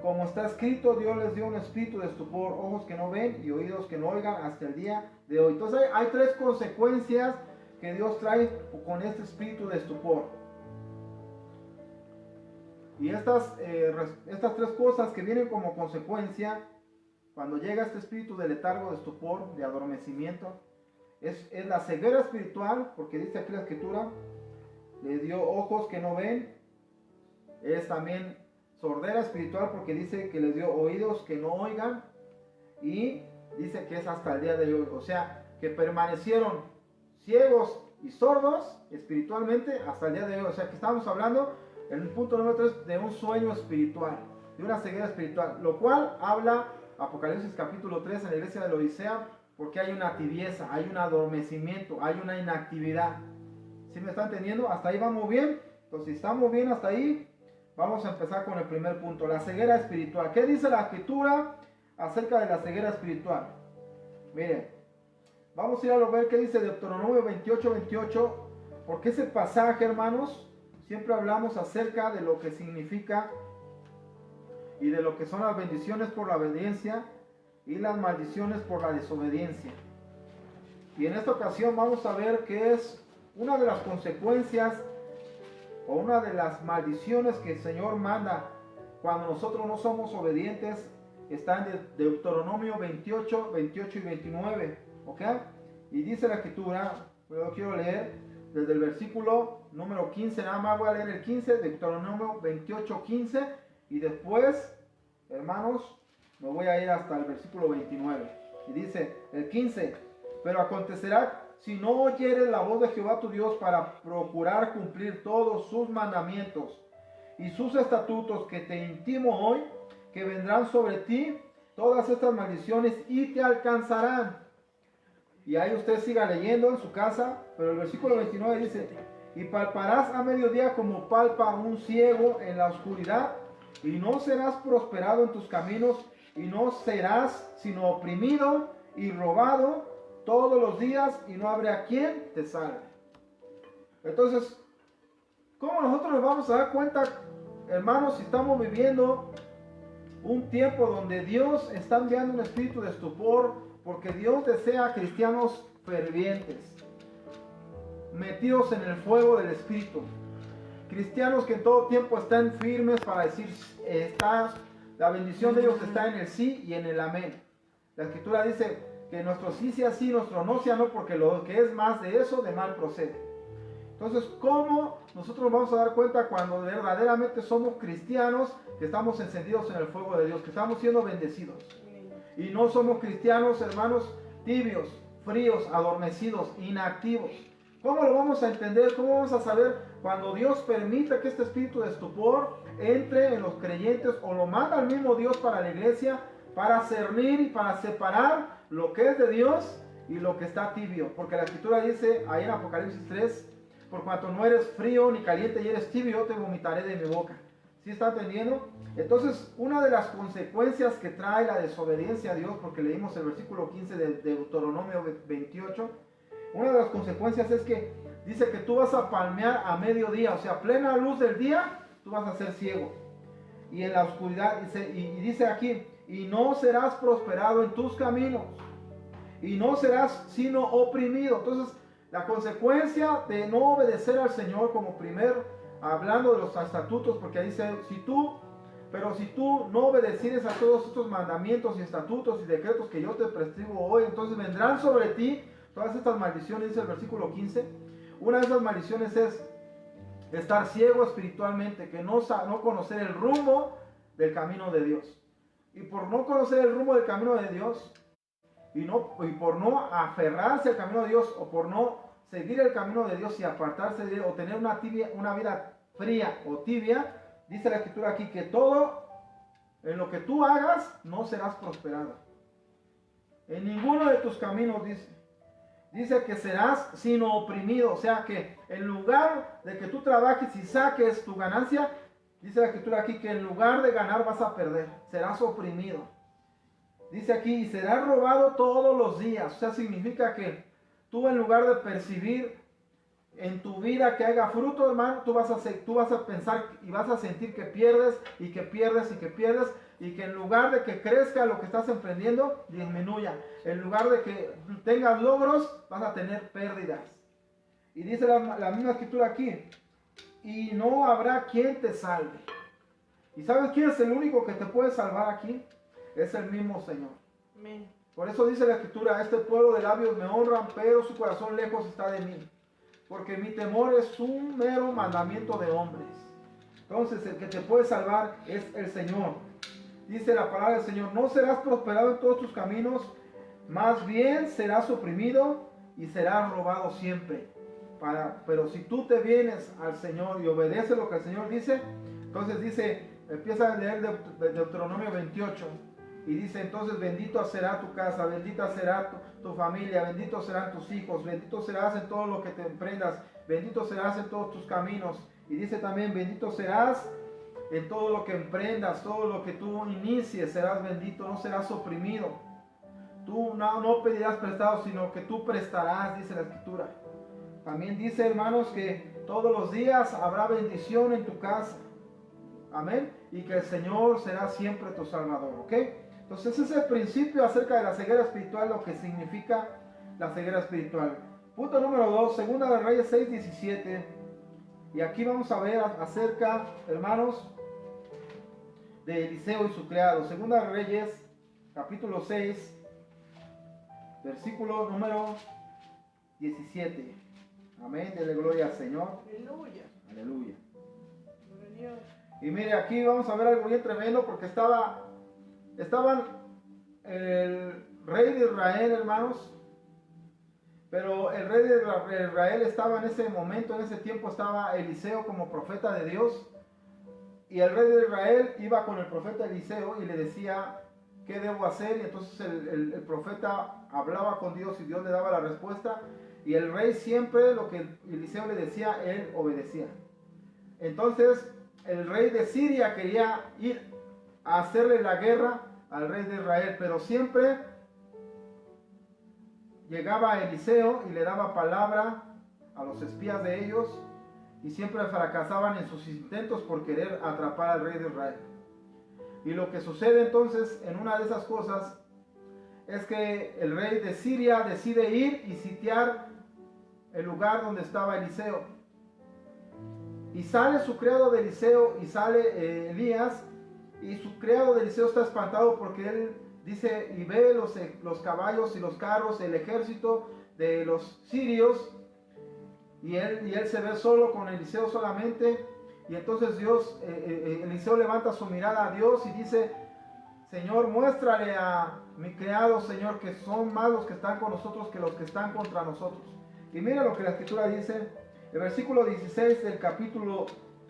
como está escrito, Dios les dio un espíritu de estupor, ojos que no ven y oídos que no oigan hasta el día de hoy. Entonces hay tres consecuencias que Dios trae con este espíritu de estupor. Y estas tres cosas que vienen como consecuencia, cuando llega este espíritu de letargo, de estupor, de adormecimiento, es la ceguera espiritual, porque dice aquí la escritura, le dio ojos que no ven. Es también sordera espiritual, porque dice que les dio oídos que no oigan. Y dice que es hasta el día de hoy. O sea, que permanecieron ciegos y sordos espiritualmente hasta el día de hoy. O sea, que estamos hablando en el punto número 3 de un sueño espiritual, de una ceguera espiritual, lo cual habla Apocalipsis capítulo 3 en la iglesia de la Odisea, porque hay una tibieza, hay un adormecimiento, hay una inactividad. ¿Sí me está entendiendo? ¿Hasta ahí vamos bien? Entonces, si estamos bien hasta ahí, vamos a empezar con el primer punto, la ceguera espiritual. ¿Qué dice la escritura acerca de la ceguera espiritual? Miren, vamos a ir a ver qué dice Deuteronomio 28, porque ese pasaje, hermanos, siempre hablamos acerca de lo que significa y de lo que son las bendiciones por la obediencia y las maldiciones por la desobediencia. Y en esta ocasión vamos a ver que es una de las consecuencias o una de las maldiciones que el Señor manda cuando nosotros no somos obedientes. Está en Deuteronomio 28 y 29, ¿ok? Y dice la escritura, yo quiero leer desde el versículo número 15, nada más voy a leer el 15, Deuteronomio 28, 15, y después, hermanos, me voy a ir hasta el versículo 29. Y dice el 15, pero acontecerá si no oyeres la voz de Jehová tu Dios para procurar cumplir todos sus mandamientos y sus estatutos que te intimo hoy, que vendrán sobre ti todas estas maldiciones y te alcanzarán. Y ahí usted siga leyendo en su casa, pero el versículo 29 dice, y palparás a mediodía como palpa un ciego en la oscuridad, y no serás prosperado en tus caminos, y no serás sino oprimido y robado todos los días, y no habrá quien te salve. Entonces, ¿cómo nosotros nos vamos a dar cuenta, hermanos, si estamos viviendo un tiempo donde Dios está enviando un espíritu de estupor? Porque Dios desea cristianos fervientes, metidos en el fuego del Espíritu. Cristianos que en todo tiempo están firmes para decir, la bendición de Dios está en el sí y en el amén. La Escritura dice que nuestro sí sea sí, nuestro no sea no, porque lo que es más de eso, de mal procede. Entonces, ¿cómo nosotros nos vamos a dar cuenta cuando verdaderamente somos cristianos, que estamos encendidos en el fuego de Dios, que estamos siendo bendecidos? Y no somos cristianos, hermanos, tibios, fríos, adormecidos, inactivos. ¿Cómo lo vamos a entender? ¿Cómo vamos a saber cuando Dios permite que este espíritu de estupor entre en los creyentes, o lo manda el mismo Dios para la iglesia, para cernir y para separar lo que es de Dios y lo que está tibio? Porque la Escritura dice ahí en Apocalipsis 3, por cuanto no eres frío ni caliente y eres tibio, te vomitaré de mi boca. ¿Sí está entendiendo? Entonces, una de las consecuencias que trae la desobediencia a Dios, porque leímos el versículo 15 de Deuteronomio 28, una de las consecuencias es que dice que tú vas a palmear a mediodía, o sea, plena luz del día, tú vas a ser ciego. Y en la oscuridad, y dice aquí, y no serás prosperado en tus caminos, y no serás sino oprimido. Entonces, la consecuencia de no obedecer al Señor como hablando de los estatutos, porque dice, si tú no obedecieres a todos estos mandamientos y estatutos y decretos que yo te prescribo hoy, entonces vendrán sobre ti todas estas maldiciones, dice el versículo 15. Una de esas maldiciones es estar ciego espiritualmente, que no conocer el rumbo del camino de Dios. Y por no conocer el rumbo del camino de Dios, y por no aferrarse al camino de Dios, o por no seguir el camino de Dios y apartarse de él, o tener una vida fría o tibia, dice la Escritura aquí que todo en lo que tú hagas no serás prosperado. En ninguno de tus caminos, dice. Dice que serás sino oprimido. O sea que en lugar de que tú trabajes y saques tu ganancia, dice la escritura aquí que en lugar de ganar vas a perder. Serás oprimido. Dice aquí, y serás robado todos los días. O sea, significa que tú en lugar de percibir en tu vida que haga fruto, hermano, tú vas a pensar y vas a sentir que pierdes y que pierdes y que pierdes, y que en lugar de que crezca lo que estás emprendiendo, disminuya. En lugar de que tengas logros, vas a tener pérdidas. Y dice la misma escritura aquí, y no habrá quien te salve. ¿Y sabes quién es el único que te puede salvar aquí? Es el mismo Señor. Amén. Por eso dice la escritura, este pueblo de labios me honran, pero su corazón lejos está de mí. Porque mi temor es un mero mandamiento de hombres. Entonces el que te puede salvar es el Señor. Dice la palabra del Señor, no serás prosperado en todos tus caminos, más bien serás oprimido y serás robado siempre. Pero si tú te vienes al Señor y obedeces lo que el Señor dice, entonces dice, empieza a leer Deuteronomio 28. Y dice entonces, bendito será tu casa, bendita será tu familia, bendito serán tus hijos, bendito serás en todo lo que te emprendas, bendito serás en todos tus caminos. Y dice también, bendito serás en todo lo que emprendas, todo lo que tú inicies, serás bendito, no serás oprimido. Tú no pedirás prestado, sino que tú prestarás, dice la escritura. También dice, hermanos, que todos los días habrá bendición en tu casa. Amén. Y que el Señor será siempre tu Salvador, ¿ok? Entonces ese es el principio acerca de la ceguera espiritual, lo que significa la ceguera espiritual. Punto número 2, Segunda de Reyes 6:17. Y aquí vamos a ver acerca, hermanos, de Eliseo y su criado. Segunda de Reyes, capítulo 6, versículo número 17. Amén, dele gloria al Señor. Aleluya. Aleluya. Gloria a Dios. Y mire, aquí vamos a ver algo bien tremendo porque estaban el rey de Israel, hermanos, pero el rey de Israel estaba en ese momento, en ese tiempo estaba Eliseo como profeta de Dios, y el rey de Israel iba con el profeta Eliseo y le decía, ¿qué debo hacer? Y entonces el profeta hablaba con Dios y Dios le daba la respuesta, y el rey siempre lo que Eliseo le decía, él obedecía. Entonces el rey de Siria quería ir a hacerle la guerra al rey de Israel, pero siempre llegaba Eliseo y le daba palabra a los espías de ellos y siempre fracasaban en sus intentos por querer atrapar al rey de Israel. Y lo que sucede entonces en una de esas cosas es que el rey de Siria decide ir y sitiar el lugar donde estaba Eliseo. Y sale su criado de Eliseo y sale Elías, y su criado de Eliseo está espantado porque él dice y ve los caballos y los carros, el ejército de los sirios, y él se ve solo con Eliseo solamente. Y entonces Eliseo levanta su mirada a Dios y dice, Señor, muéstrale a mi criado, Señor, que son más los que están con nosotros que los que están contra nosotros. Y mira lo que la escritura dice, el versículo 16 del capítulo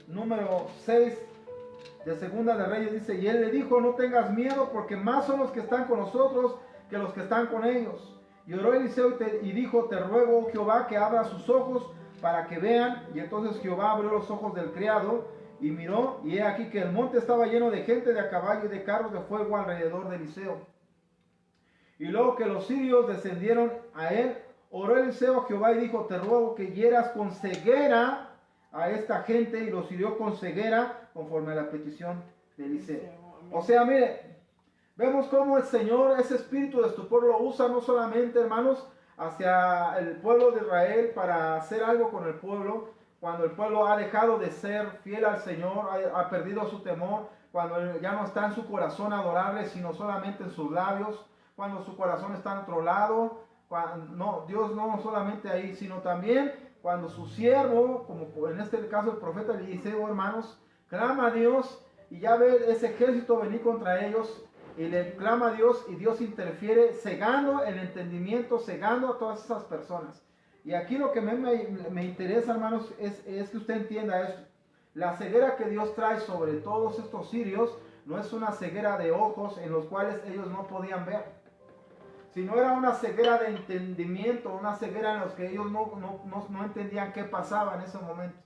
número 6 de Segunda de Reyes dice, y él le dijo, no tengas miedo, porque más son los que están con nosotros que los que están con ellos. Y oró Eliseo y dijo, te ruego, oh Jehová, que abra sus ojos para que vean. Y entonces Jehová abrió los ojos del criado y miró, y he aquí que el monte estaba lleno de gente de a caballo y de carros de fuego alrededor de Eliseo. Y luego que los sirios descendieron a él, oró Eliseo a Jehová y dijo, te ruego que hieras con ceguera a esta gente, y los hirió con ceguera conforme a la petición de Eliseo. O sea, mire, vemos cómo el Señor, ese espíritu de estupor, lo usa no solamente, hermanos, hacia el pueblo de Israel para hacer algo con el pueblo, cuando el pueblo ha dejado de ser fiel al Señor, ha perdido su temor, cuando ya no está en su corazón adorarle, sino solamente en sus labios, cuando su corazón está en otro lado, no, Dios no solamente ahí, sino también cuando su siervo, como en este caso el profeta Eliseo, hermanos, clama a Dios y ya ve ese ejército venir contra ellos y le clama a Dios y Dios interfiere cegando el entendimiento, cegando a todas esas personas. Y aquí lo que me interesa, hermanos, es que usted entienda esto. La ceguera que Dios trae sobre todos estos sirios no es una ceguera de ojos en los cuales ellos no podían ver, sino era una ceguera de entendimiento, una ceguera en los que ellos no entendían qué pasaba en ese momento.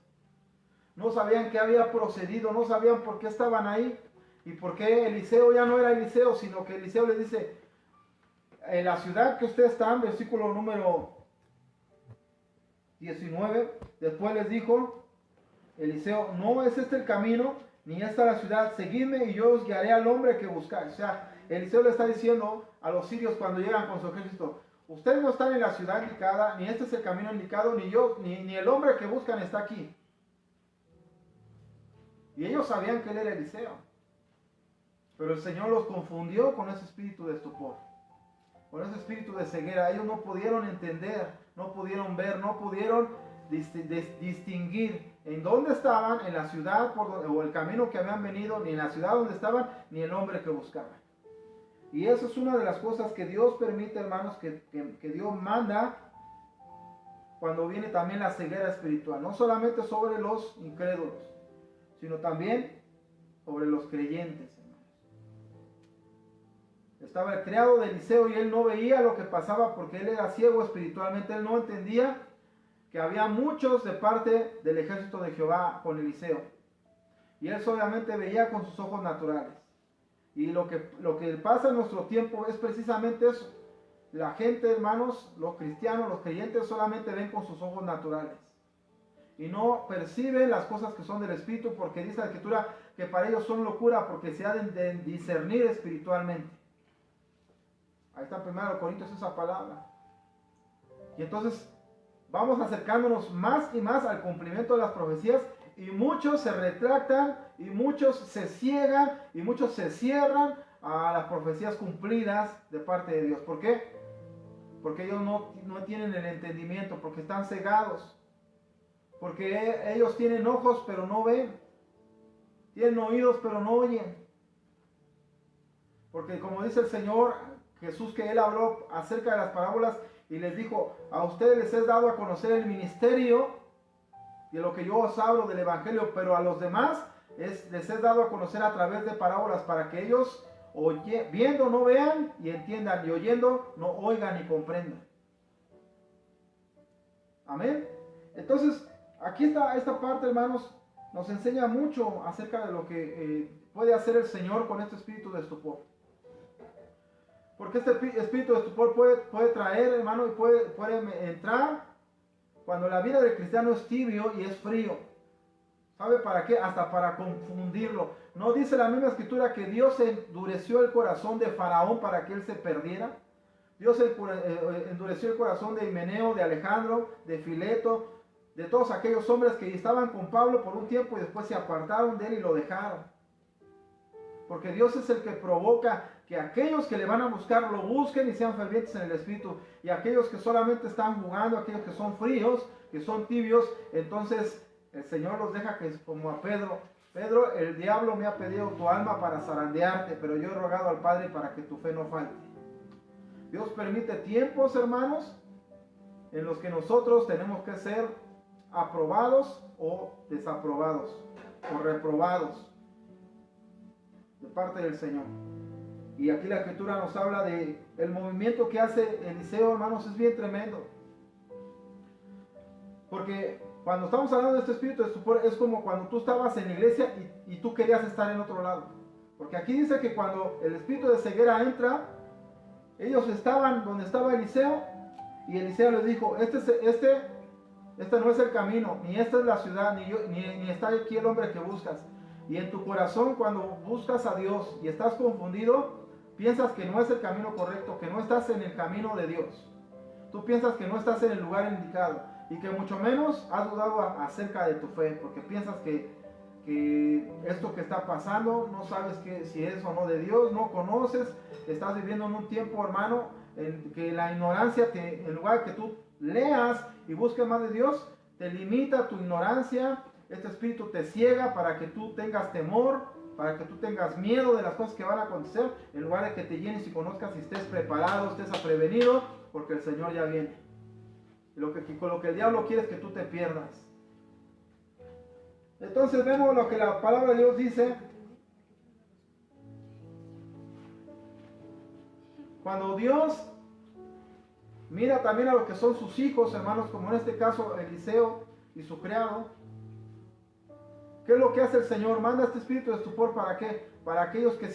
No sabían qué había procedido, no sabían por qué estaban ahí y por qué Eliseo ya no era Eliseo, sino que Eliseo les dice, en la ciudad que ustedes están, versículo número 19, después les dijo Eliseo, no es este el camino, ni esta la ciudad, seguidme y yo os guiaré al hombre que buscáis. O sea, Eliseo le está diciendo a los sirios cuando llegan con su ejército, ustedes no están en la ciudad indicada, ni este es el camino indicado, ni yo, ni el hombre que buscan está aquí. Y ellos sabían que él era Eliseo. Pero el Señor los confundió con ese espíritu de estupor, con ese espíritu de ceguera. Ellos no pudieron entender, no pudieron ver, no pudieron distinguir en dónde estaban, en la ciudad o el camino que habían venido, ni en la ciudad donde estaban, ni el hombre que buscaban. Y eso es una de las cosas que Dios permite, hermanos, que Dios manda cuando viene también la ceguera espiritual. No solamente sobre los incrédulos, sino también sobre los creyentes, hermanos. Estaba el criado de Eliseo y él no veía lo que pasaba porque él era ciego espiritualmente. Él no entendía que había muchos de parte del ejército de Jehová con Eliseo. Y él solamente veía con sus ojos naturales. Y lo que pasa en nuestro tiempo es precisamente eso. La gente, hermanos, los cristianos, los creyentes solamente ven con sus ojos naturales. Y no perciben las cosas que son del Espíritu, porque dice la Escritura que para ellos son locura, porque se ha de discernir espiritualmente. Ahí está en 1 Corintios esa palabra. Y entonces vamos acercándonos más y más al cumplimiento de las profecías, y muchos se retractan, y muchos se ciegan, y muchos se cierran a las profecías cumplidas de parte de Dios. ¿Por qué? Porque ellos no tienen el entendimiento, porque están cegados. Porque ellos tienen ojos pero no ven, tienen oídos pero no oyen. Porque como dice el Señor Jesús, que Él habló acerca de las parábolas y les dijo, a ustedes les he dado a conocer el ministerio de lo que yo os hablo del Evangelio, pero a los demás les he dado a conocer a través de parábolas para que ellos viendo no vean y entiendan, y oyendo no oigan y comprendan. Amén. Entonces, aquí está esta parte, hermanos, nos enseña mucho acerca de lo que puede hacer el Señor con este espíritu de estupor. Porque este espíritu de estupor puede traer, hermano, y puede entrar cuando la vida del cristiano es tibio y es frío. ¿Sabe para qué? Hasta para confundirlo. ¿No dice la misma Escritura que Dios endureció el corazón de Faraón para que él se perdiera? Dios endureció el corazón de Himeneo, de Alejandro, de Fileto, de todos aquellos hombres que estaban con Pablo por un tiempo y después se apartaron de él y lo dejaron. Porque Dios es el que provoca que aquellos que le van a buscar lo busquen y sean fervientes en el Espíritu. Y aquellos que solamente están jugando, aquellos que son fríos, que son tibios, entonces el Señor los deja, que es como a Pedro. Pedro, el diablo me ha pedido tu alma para zarandearte, pero yo he rogado al Padre para que tu fe no falte. Dios permite tiempos, hermanos, en los que nosotros tenemos que ser aprobados o desaprobados o reprobados de parte del Señor. Y aquí la Escritura nos habla de el movimiento que hace Eliseo, hermanos, es bien tremendo. Porque cuando estamos hablando de este espíritu de estupor, es como cuando tú estabas en la iglesia y tú querías estar en otro lado. Porque aquí dice que cuando el espíritu de ceguera entra, ellos estaban donde estaba Eliseo, y Eliseo les dijo, este no es el camino, ni esta es la ciudad, ni está aquí el hombre que buscas. Y en tu corazón, cuando buscas a Dios y estás confundido, piensas que no es el camino correcto, que no estás en el camino de Dios. Tú piensas que no estás en el lugar indicado y que mucho menos has dudado acerca de tu fe, porque piensas que esto que está pasando, no sabes si es o no de Dios, no conoces, estás viviendo en un tiempo, hermano, en que la ignorancia, en lugar que tú leas y busques más de Dios, te limita tu ignorancia. Este espíritu te ciega para que tú tengas temor, para que tú tengas miedo de las cosas que van a acontecer, en lugar de que te llenes y conozcas y estés preparado, estés prevenido, porque el Señor ya viene. Con lo que el diablo quiere es que tú te pierdas. Entonces vemos lo que la palabra de Dios dice. Cuando Dios Mira también a lo que son sus hijos, hermanos, como en este caso Eliseo y su criado. ¿Qué es lo que hace el Señor? Manda este espíritu de estupor, ¿para qué? Para aquellos que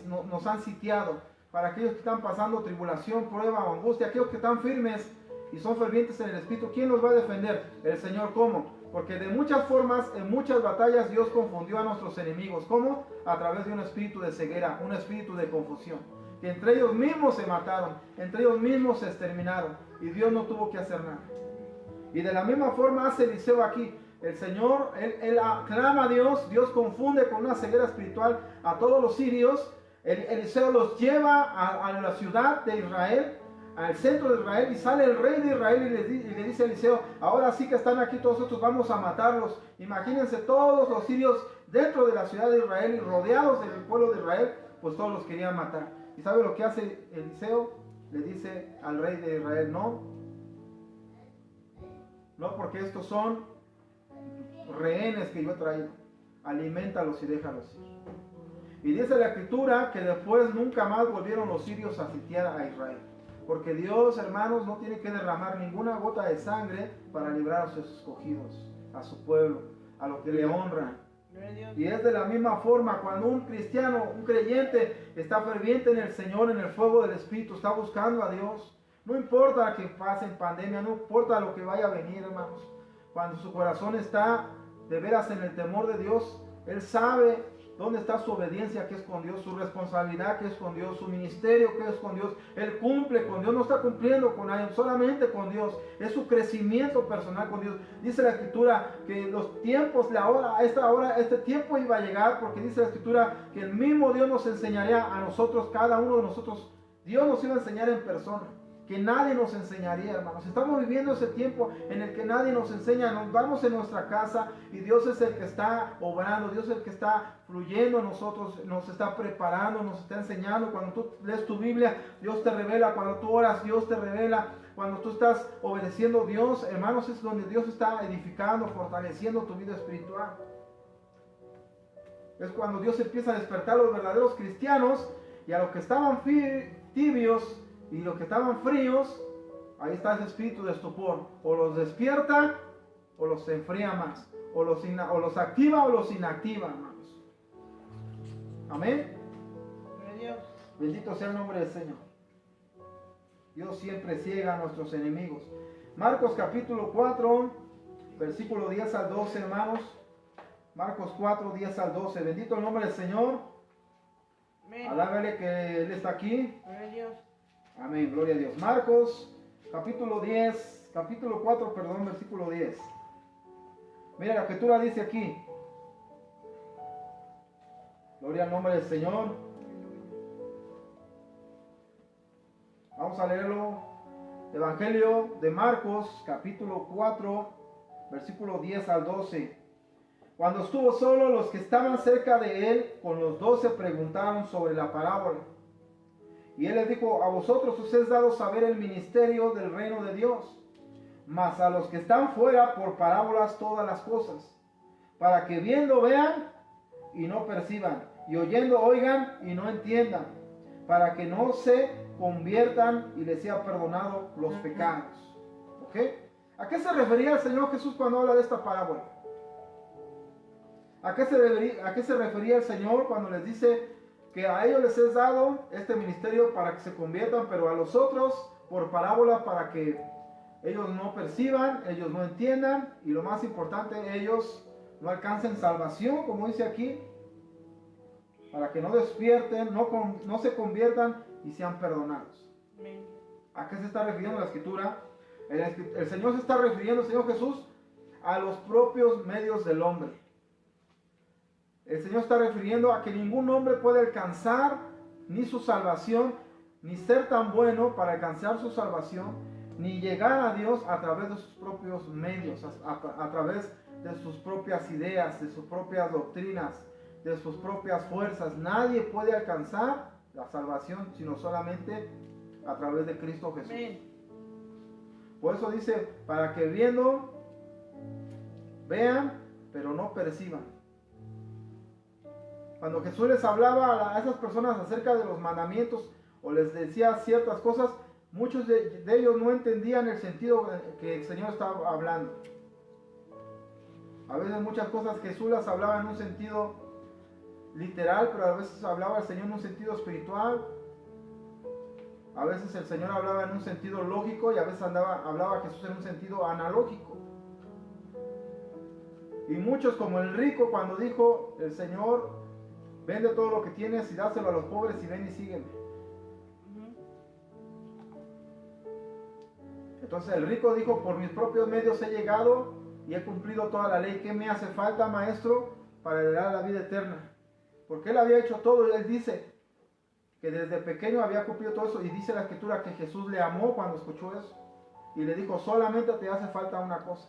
nos han sitiado, para aquellos que están pasando tribulación, prueba o angustia, aquellos que están firmes y son fervientes en el espíritu. ¿Quién los va a defender? El Señor. ¿Cómo? Porque de muchas formas, en muchas batallas, Dios confundió a nuestros enemigos. ¿Cómo? A través de un espíritu de ceguera, un espíritu de confusión. Que entre ellos mismos se mataron, entre ellos mismos se exterminaron, y Dios no tuvo que hacer nada. Y de la misma forma hace Eliseo aquí. El Señor, él clama a Dios, Dios confunde con una ceguera espiritual a todos los sirios. Eliseo los lleva a la ciudad de Israel, al centro de Israel, y sale el rey de Israel y le dice a Eliseo: ahora sí que están aquí todos nosotros, vamos a matarlos. Imagínense todos los sirios dentro de la ciudad de Israel y rodeados del pueblo de Israel, pues todos los querían matar. ¿Y sabe lo que hace Eliseo? Le dice al rey de Israel: no, porque estos son rehenes que yo he traído, aliméntalos y déjalos ir. Y dice la escritura que después nunca más volvieron los sirios a sitiar a Israel, porque Dios, hermanos, no tiene que derramar ninguna gota de sangre para librar a sus escogidos, a su pueblo, a los que le honran. Y es de la misma forma cuando un cristiano, un creyente, está ferviente en el Señor, en el fuego del Espíritu, está buscando a Dios. No importa que pasen pandemia, no importa lo que vaya a venir, hermanos. Cuando su corazón está de veras en el temor de Dios, él sabe dónde está su obediencia, que es con Dios, su responsabilidad, que es con Dios, su ministerio, que es con Dios. Él cumple con Dios, no está cumpliendo con alguien, solamente con Dios. Es su crecimiento personal con Dios. Dice la Escritura que los tiempos, este tiempo iba a llegar, porque dice la Escritura que el mismo Dios nos enseñaría a nosotros, cada uno de nosotros. Dios nos iba a enseñar en persona, que nadie nos enseñaría, hermanos. Estamos viviendo ese tiempo en el que nadie nos enseña. Nos vamos en nuestra casa y Dios es el que está obrando, Dios es el que está fluyendo en nosotros, nos está preparando, nos está enseñando. Cuando tú lees tu Biblia, Dios te revela. Cuando tú oras, Dios te revela. Cuando tú estás obedeciendo a Dios, hermanos, es donde Dios está edificando, fortaleciendo tu vida espiritual. Es cuando Dios empieza a despertar a los verdaderos cristianos, y a los que estaban tibios y los que estaban fríos, ahí está ese espíritu de estupor. O los despierta o los enfría más. O los activa o los inactiva, hermanos. Amén. Bendito sea el nombre del Señor. Dios siempre ciega a nuestros enemigos. Marcos capítulo 4, versículo 10 al 12, hermanos. Marcos 4, 10 al 12. Bendito el nombre del Señor. Alábele que Él está aquí. Amén, gloria a Dios. Marcos, capítulo 4, versículo 10. Mira, la escritura dice aquí. Gloria al nombre del Señor. Vamos a leerlo. Evangelio de Marcos, capítulo 4, versículo 10 al 12. Cuando estuvo solo, los que estaban cerca de él con los 12 preguntaron sobre la parábola. Y él les dijo: a vosotros os es dado saber el ministerio del reino de Dios, mas a los que están fuera por parábolas todas las cosas, para que viendo vean y no perciban, y oyendo oigan y no entiendan, para que no se conviertan y les sea perdonado los pecados. ¿Ok? ¿A qué se refería el Señor Jesús cuando habla de esta parábola? ¿A qué se refería el Señor cuando les dice que a ellos les es dado este ministerio para que se conviertan, pero a los otros por parábola, para que ellos no perciban, ellos no entiendan, y lo más importante, ellos no alcancen salvación, como dice aquí, para que no despierten, no se conviertan y sean perdonados? ¿A qué se está refiriendo la Escritura? El Señor se está refiriendo, el Señor Jesús, a los propios medios del hombre. El Señor está refiriendo a que ningún hombre puede alcanzar ni su salvación, ni ser tan bueno para alcanzar su salvación, ni llegar a Dios a través de sus propios medios, a través de sus propias ideas, de sus propias doctrinas, de sus propias fuerzas. Nadie puede alcanzar la salvación sino solamente a través de Cristo Jesús. Por eso dice: para que viendo vean, pero no perciban. Cuando Jesús les hablaba a esas personas acerca de los mandamientos, o les decía ciertas cosas, muchos de ellos no entendían el sentido que el Señor estaba hablando. A veces muchas cosas Jesús las hablaba en un sentido literal, pero a veces hablaba el Señor en un sentido espiritual. A veces el Señor hablaba en un sentido lógico y a veces hablaba Jesús en un sentido analógico. Y muchos, como el rico, cuando dijo el Señor, vende todo lo que tienes y dáselo a los pobres y ven y sígueme. Entonces el rico dijo, por mis propios medios he llegado y he cumplido toda la ley. ¿Qué me hace falta, maestro, para heredar la vida eterna? Porque él había hecho todo y él dice que desde pequeño había cumplido todo eso. Y dice la Escritura que Jesús le amó cuando escuchó eso. Y le dijo, solamente te hace falta una cosa.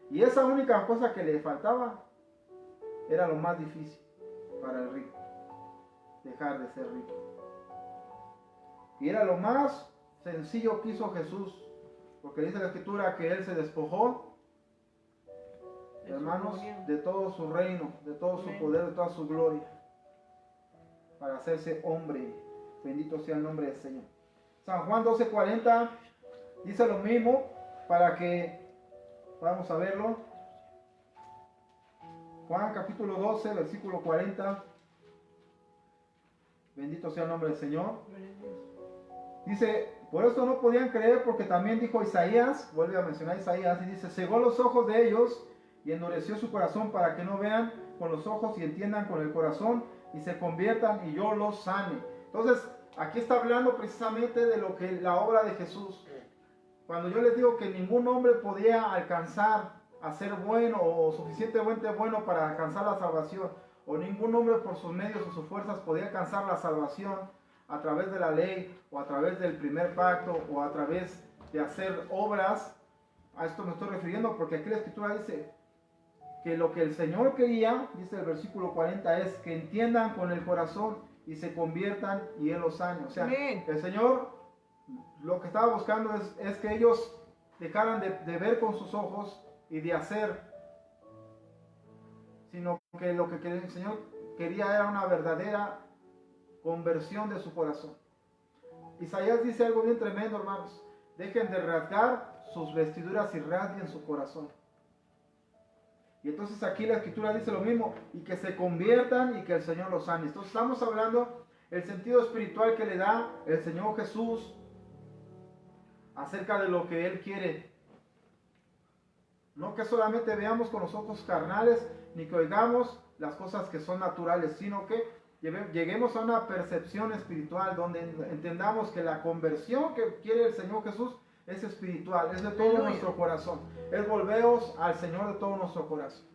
Y esa única cosa que le faltaba era lo más difícil para el rico. Dejar de ser rico. Y era lo más sencillo que hizo Jesús. Porque dice la Escritura que él se despojó, hermanos, de todo su reino, de todo su poder, de toda su gloria, para hacerse hombre. Bendito sea el nombre del Señor. San Juan 12:40 dice lo mismo, para que vamos a verlo. Juan capítulo 12, versículo 40. Bendito sea el nombre del Señor. Dice, por esto no podían creer, porque también dijo Isaías, vuelve a mencionar Isaías, y dice, cegó los ojos de ellos y endureció su corazón para que no vean con los ojos y entiendan con el corazón y se conviertan y yo los sane. Entonces, aquí está hablando precisamente de lo que la obra de Jesús. Cuando yo les digo que ningún hombre podía alcanzar a ser bueno o suficientemente bueno para alcanzar la salvación, o ningún hombre por sus medios o sus fuerzas podía alcanzar la salvación a través de la ley o a través del primer pacto o a través de hacer obras, a esto me estoy refiriendo porque aquí la Escritura dice que lo que el Señor quería, dice el versículo 40, es que entiendan con el corazón y se conviertan y Él los sane. O sea, el Señor lo que estaba buscando es que ellos dejaran de ver con sus ojos y de hacer, sino que lo que el Señor quería era una verdadera conversión de su corazón. Isaías dice algo bien tremendo, hermanos. Dejen de rasgar sus vestiduras y rasguen su corazón. Y entonces aquí la Escritura dice lo mismo, y que se conviertan y que el Señor los sane. Entonces estamos hablando el sentido espiritual que le da el Señor Jesús acerca de lo que Él quiere. No que solamente veamos con los ojos carnales, ni que oigamos las cosas que son naturales, sino que lleguemos a una percepción espiritual donde entendamos que la conversión que quiere el Señor Jesús es espiritual, es de todo nuestro corazón. Es volveros al Señor de todo nuestro corazón.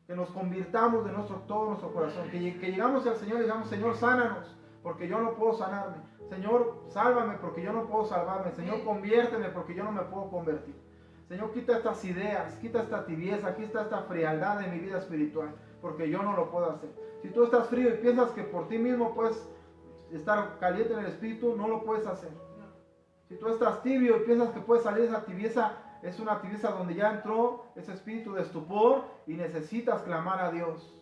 Que nos convirtamos de todo nuestro corazón. Que llegamos al Señor y digamos, Señor, sánanos, porque yo no puedo sanarme. Señor, sálvame, porque yo no puedo salvarme. Señor, conviérteme, porque yo no me puedo convertir. Señor, quita estas ideas, quita esta tibieza, quita esta frialdad de mi vida espiritual, porque yo no lo puedo hacer. Si tú estás frío y piensas que por ti mismo puedes estar caliente en el espíritu, no lo puedes hacer. Si tú estás tibio y piensas que puedes salir de esa tibieza, es una tibieza donde ya entró ese espíritu de estupor y necesitas clamar a Dios.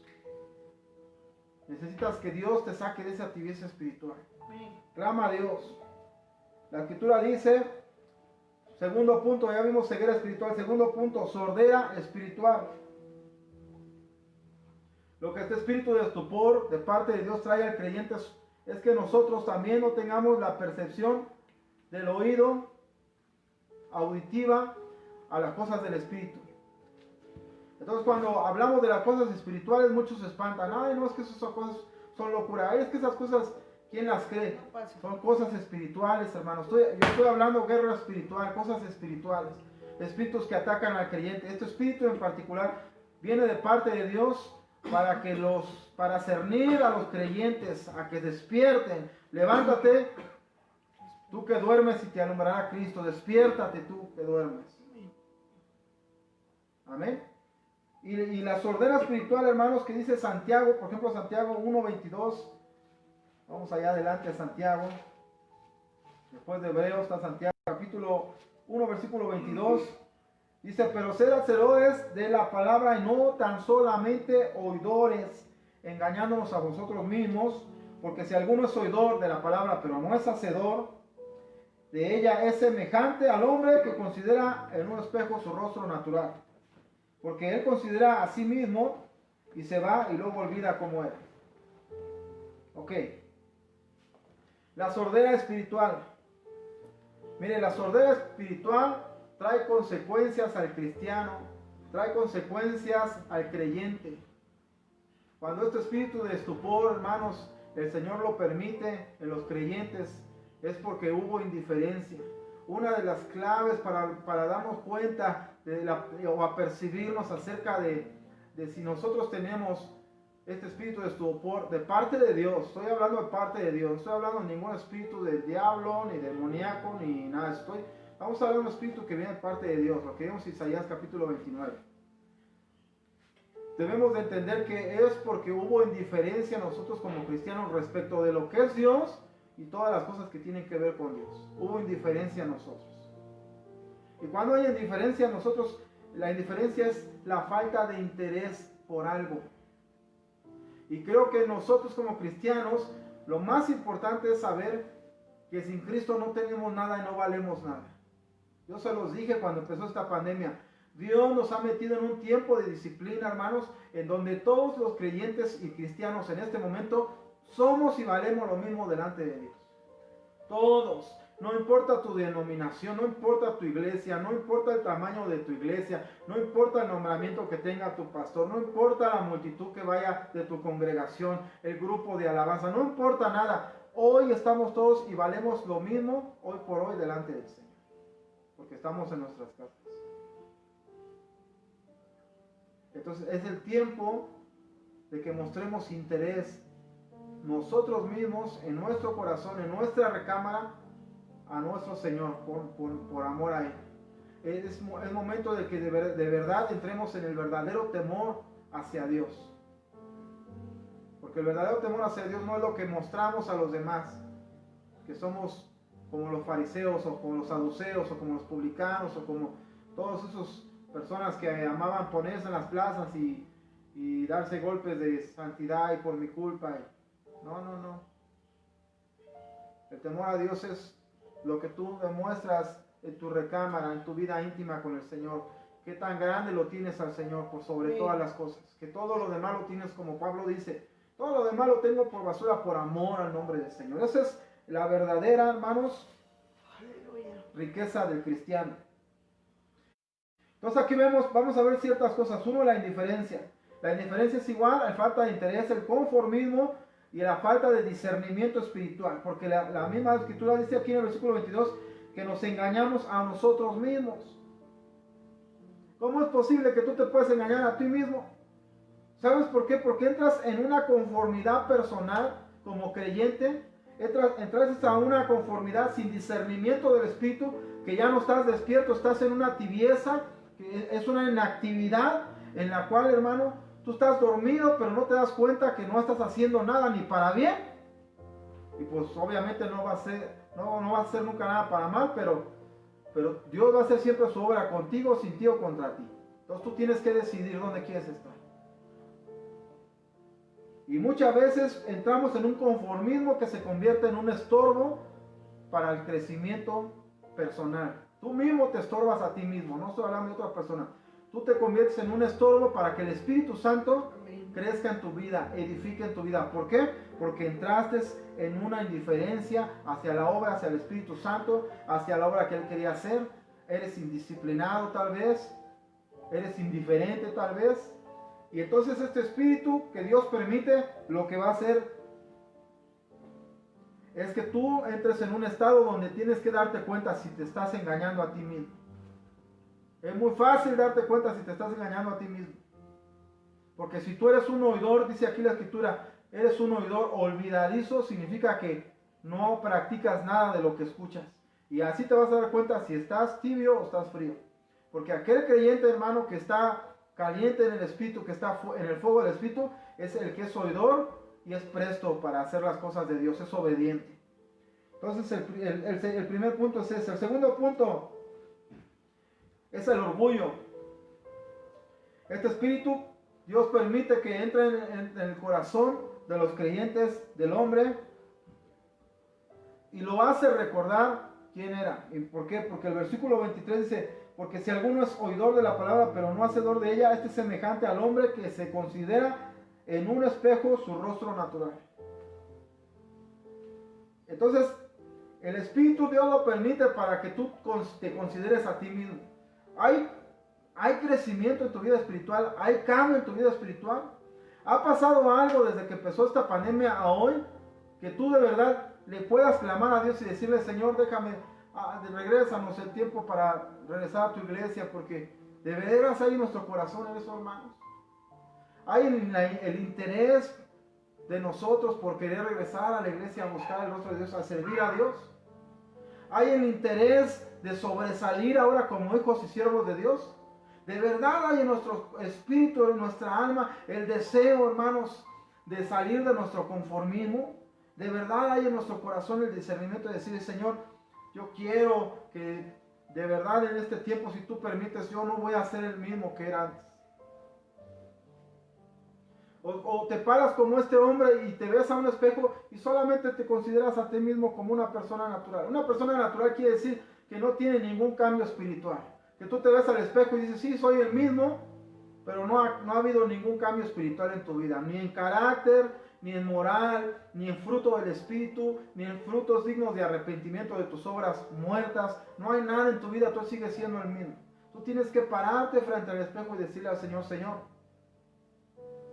Necesitas que Dios te saque de esa tibieza espiritual. Clama a Dios. La Escritura dice, segundo punto, ya vimos ceguera espiritual. Segundo punto, sordera espiritual. Lo que este espíritu de estupor de parte de Dios trae al creyente es que nosotros también no tengamos la percepción del oído auditiva a las cosas del espíritu. Entonces cuando hablamos de las cosas espirituales, muchos se espantan. Ay, no, es que esas cosas son locura. Ay, es que esas cosas, ¿quién las cree? Son cosas espirituales, hermanos. Yo estoy hablando de guerra espiritual, cosas espirituales. Espíritus que atacan al creyente. Este espíritu en particular viene de parte de Dios para cernir a los creyentes, a que despierten. Levántate, tú que duermes y te alumbrará Cristo. Despiértate tú que duermes. Amén. Y la sordera espiritual, hermanos, que dice Santiago, por ejemplo, Santiago 1:22. Vamos allá adelante a Santiago. Después de Hebreos está Santiago, capítulo 1, versículo 22. Dice, pero sed hacedores de la palabra y no tan solamente oidores, engañándonos a vosotros mismos, porque si alguno es oidor de la palabra, pero no es hacedor, de ella es semejante al hombre que considera en un espejo su rostro natural. Porque él considera a sí mismo y se va y luego olvida cómo era. Ok. La sordera espiritual. Mire, la sordera espiritual trae consecuencias al cristiano, trae consecuencias al creyente. Cuando este espíritu de estupor, hermanos, el Señor lo permite en los creyentes, es porque hubo indiferencia. Una de las claves para darnos cuenta o apercibirnos acerca de si nosotros tenemos este espíritu de estupor de parte de Dios. Estoy hablando de parte de Dios, no estoy hablando de ningún espíritu del diablo, ni demoníaco, ni nada. Vamos a hablar de un espíritu que viene de parte de Dios, lo que vemos en Isaías capítulo 29. Debemos de entender que es porque hubo indiferencia nosotros como cristianos respecto de lo que es Dios y todas las cosas que tienen que ver con Dios. Hubo indiferencia en nosotros. Y cuando hay indiferencia en nosotros, la indiferencia es la falta de interés por algo. Y creo que nosotros como cristianos, lo más importante es saber que sin Cristo no tenemos nada y no valemos nada. Yo se los dije cuando empezó esta pandemia. Dios nos ha metido en un tiempo de disciplina, hermanos, en donde todos los creyentes y cristianos en este momento somos y valemos lo mismo delante de Dios. Todos. No importa tu denominación, no importa tu iglesia, no importa el tamaño de tu iglesia, no importa el nombramiento que tenga tu pastor, no importa la multitud que vaya de tu congregación, el grupo de alabanza, no importa nada. Hoy estamos todos y valemos lo mismo hoy por hoy delante del Señor, porque estamos en nuestras casas. Entonces es el tiempo de que mostremos interés nosotros mismos en nuestro corazón, en nuestra recámara, a nuestro Señor por amor a Él. Es momento de que de verdad entremos en el verdadero temor hacia Dios. Porque el verdadero temor hacia Dios no es lo que mostramos a los demás, que somos como los fariseos o como los saduceos o como los publicanos o como todas esas personas que amaban ponerse en las plazas y darse golpes de santidad y por mi culpa. No. El temor a Dios es lo que tú demuestras en tu recámara, en tu vida íntima con el Señor. Qué tan grande lo tienes al Señor por sobre todas las cosas. Que todo lo demás lo tienes, como Pablo dice, todo lo demás lo tengo por basura por amor al nombre del Señor. Esa es la verdadera, hermanos, riqueza del cristiano. Entonces aquí vamos a ver ciertas cosas. Uno, la indiferencia. La indiferencia es igual a la falta de interés, el conformismo y la falta de discernimiento espiritual, porque la misma escritura dice aquí en el versículo 22 que nos engañamos a nosotros mismos. ¿Cómo es posible que tú te puedas engañar a ti mismo? ¿Sabes por qué? Porque entras en una conformidad personal como creyente, entras a una conformidad sin discernimiento del Espíritu, que ya no estás despierto, estás en una tibieza, que es una inactividad en la cual, hermano, tú estás dormido, pero no te das cuenta que no estás haciendo nada ni para bien. Y pues obviamente no va a ser nunca nada para mal, pero Dios va a hacer siempre su obra contigo, sin ti o contra ti. Entonces tú tienes que decidir dónde quieres estar. Y muchas veces entramos en un conformismo que se convierte en un estorbo para el crecimiento personal. Tú mismo te estorbas a ti mismo, no estoy hablando de otra persona. Tú te conviertes en un estorbo para que el Espíritu Santo crezca en tu vida, edifique en tu vida. ¿Por qué? Porque entraste en una indiferencia hacia la obra, hacia el Espíritu Santo, hacia la obra que Él quería hacer. Eres indisciplinado tal vez, eres indiferente tal vez. Y entonces este Espíritu que Dios permite, lo que va a hacer es que tú entres en un estado donde tienes que darte cuenta si te estás engañando a ti mismo. Es muy fácil darte cuenta si te estás engañando a ti mismo. Porque si tú eres un oidor, dice aquí la escritura, eres un oidor olvidadizo, significa que no practicas nada de lo que escuchas. Y así te vas a dar cuenta si estás tibio o estás frío. Porque aquel creyente, hermano, que está caliente en el Espíritu, que está en el fuego del Espíritu, es el que es oidor y es presto para hacer las cosas de Dios, es obediente. Entonces el primer punto es ese. El segundo punto es el orgullo. Este espíritu Dios permite que entre en el corazón de los creyentes, del hombre, y lo hace recordar quién era. ¿Y por qué? Porque el versículo 23 dice, porque si alguno es oidor de la palabra, pero no hacedor de ella, este es semejante al hombre que se considera en un espejo su rostro natural. Entonces, el Espíritu Dios lo permite para que tú te consideres a ti mismo. Hay crecimiento en tu vida espiritual, hay cambio en tu vida espiritual. ¿Ha pasado algo desde que empezó esta pandemia a hoy? Que tú de verdad le puedas clamar a Dios y decirle, Señor, déjame, regrésanos el tiempo para regresar a tu iglesia, porque de veras hay en nuestro corazón en eso, hermanos. Hay el interés de nosotros por querer regresar a la iglesia, a buscar el rostro de Dios, a servir a Dios. Hay el interés de sobresalir ahora como hijos y siervos de Dios. De verdad hay en nuestro espíritu, en nuestra alma, el deseo, hermanos, de salir de nuestro conformismo. De verdad hay en nuestro corazón el discernimiento de decir, Señor, yo quiero que de verdad en este tiempo, si tú permites, yo no voy a ser el mismo que era antes. O te paras como este hombre y te ves a un espejo y solamente te consideras a ti mismo como una persona natural. Una persona natural quiere decir que no tiene ningún cambio espiritual. Que tú te ves al espejo y dices, sí, soy el mismo, pero no ha habido ningún cambio espiritual en tu vida. Ni en carácter, ni en moral, ni en fruto del Espíritu, ni en frutos dignos de arrepentimiento de tus obras muertas. No hay nada en tu vida, tú sigues siendo el mismo. Tú tienes que pararte frente al espejo y decirle al Señor, Señor,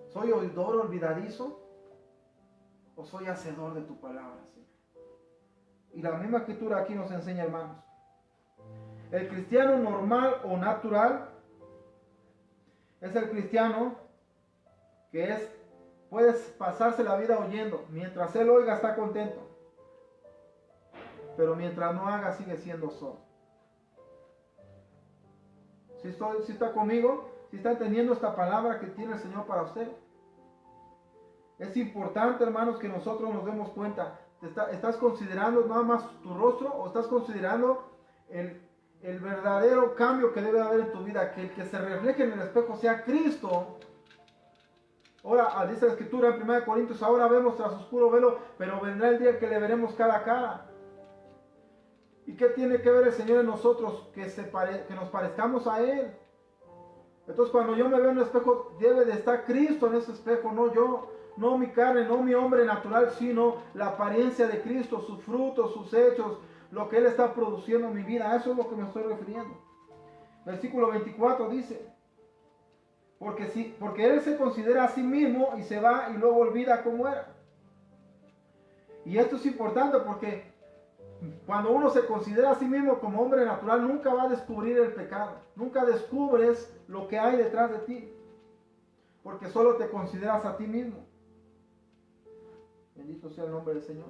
¿soy oidor olvidadizo o soy hacedor de tu palabra, Señor? Y la misma escritura aquí nos enseña, hermanos. El cristiano normal o natural es el cristiano que puede pasarse la vida oyendo. Mientras él oiga está contento. Pero mientras no haga sigue siendo sordo. ¿Sí está conmigo? ¿Sí está entendiendo esta palabra que tiene el Señor para usted? Es importante, hermanos, que nosotros nos demos cuenta. ¿Estás considerando nada más tu rostro o estás considerando el verdadero cambio que debe haber en tu vida? Que el que se refleje en el espejo sea Cristo. Ahora, dice la Escritura en 1 Corintios, ahora vemos tras oscuro velo, pero vendrá el día que le veremos cara a cara. ¿Y qué tiene que ver el Señor en nosotros? Que nos parezcamos a Él. Entonces, cuando yo me veo en el espejo, debe de estar Cristo en ese espejo, no yo. No mi carne, no mi hombre natural, sino la apariencia de Cristo, sus frutos, sus hechos, lo que Él está produciendo en mi vida. A eso es lo que me estoy refiriendo. Versículo 24 dice, porque Él se considera a sí mismo y se va y luego olvida cómo era. Y esto es importante porque cuando uno se considera a sí mismo como hombre natural, nunca va a descubrir el pecado. Nunca descubres lo que hay detrás de ti. Porque solo te consideras a ti mismo. Bendito sea el nombre del Señor.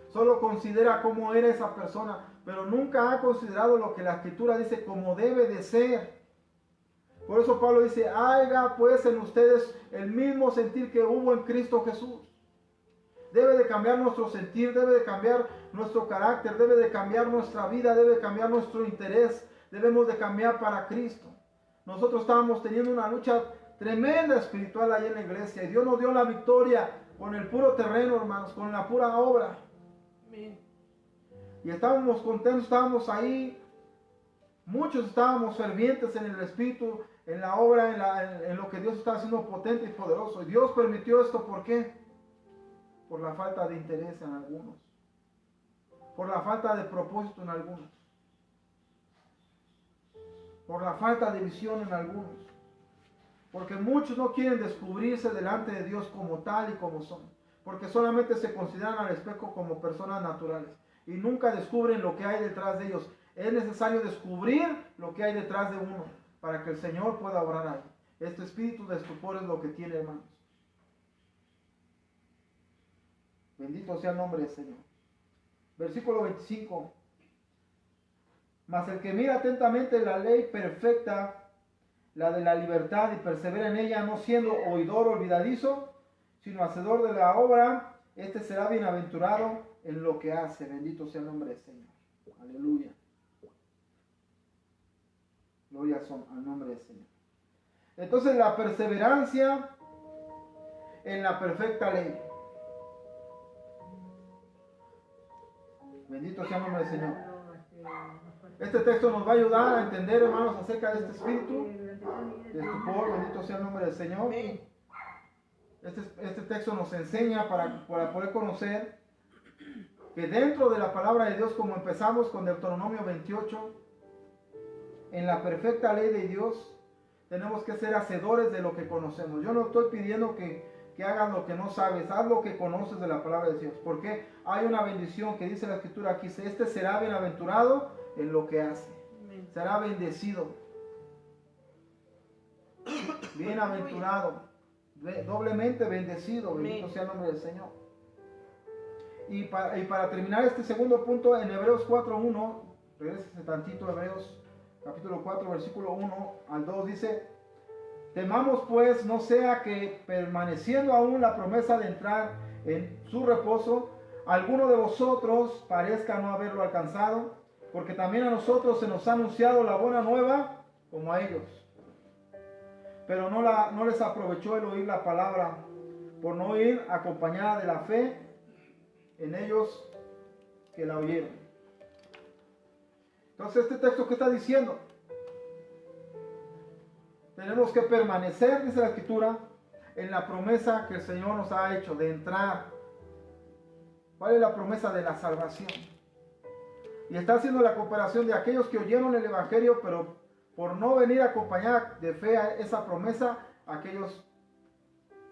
Solo considera cómo era esa persona, pero nunca ha considerado lo que la Escritura dice como debe de ser. Por eso Pablo dice, haga pues en ustedes el mismo sentir que hubo en Cristo Jesús. Debe de cambiar nuestro sentir, debe de cambiar nuestro carácter, debe de cambiar nuestra vida, debe de cambiar nuestro interés. Debemos de cambiar para Cristo. Nosotros estábamos teniendo una lucha tremenda espiritual ahí en la iglesia y Dios nos dio la victoria con el puro terreno, hermanos, con la pura obra. Amén. Y estábamos contentos, estábamos ahí. Muchos estábamos fervientes en el Espíritu, en la obra, en lo que Dios está haciendo potente y poderoso. Y Dios permitió esto, ¿por qué? Por la falta de interés en algunos. Por la falta de propósito en algunos. Por la falta de visión en algunos. Porque muchos no quieren descubrirse delante de Dios como tal y como son. Porque solamente se consideran al espejo como personas naturales. Y nunca descubren lo que hay detrás de ellos. Es necesario descubrir lo que hay detrás de uno. Para que el Señor pueda obrar ahí. Este espíritu de estupor es lo que tiene, hermanos. Bendito sea el nombre del Señor. Versículo 25. Mas el que mira atentamente la ley perfecta, la de la libertad, y persevera en ella, no siendo oidor olvidadizo, sino hacedor de la obra, este será bienaventurado en lo que hace. Bendito sea el nombre del Señor. Aleluya. Gloria al nombre del Señor. Entonces la perseverancia en la perfecta ley. Bendito sea el nombre del Señor. Este texto nos va a ayudar a entender, hermanos, acerca de este espíritu de estupor. Bendito sea el nombre del Señor. Este texto nos enseña para poder conocer que dentro de la palabra de Dios, como empezamos con Deuteronomio 28, en la perfecta ley de Dios, tenemos que ser hacedores de lo que conocemos. Yo no estoy pidiendo que hagas lo que no sabes, haz lo que conoces de la palabra de Dios. Porque hay una bendición que dice la Escritura aquí, este será bienaventurado en lo que hace. Será bendecido. Bienaventurado. Doblemente bendecido. Bendito sea el nombre del Señor. Y para terminar este segundo punto, en Hebreos 4.1, regrésese tantito, Hebreos capítulo 4, versículo 1 al 2, dice: temamos pues no sea que, permaneciendo aún la promesa de entrar en su reposo, alguno de vosotros parezca no haberlo alcanzado, porque también a nosotros se nos ha anunciado la buena nueva como a ellos. Pero no les aprovechó el oír la palabra, por no ir acompañada de la fe en ellos que la oyeron. Entonces, este texto, ¿qué está diciendo? Tenemos que permanecer, dice la Escritura, en la promesa que el Señor nos ha hecho de entrar. ¿Cuál es la promesa? De la salvación. Y está haciendo la comparación de aquellos que oyeron el Evangelio, pero por no venir a acompañar de fe a esa promesa, aquellos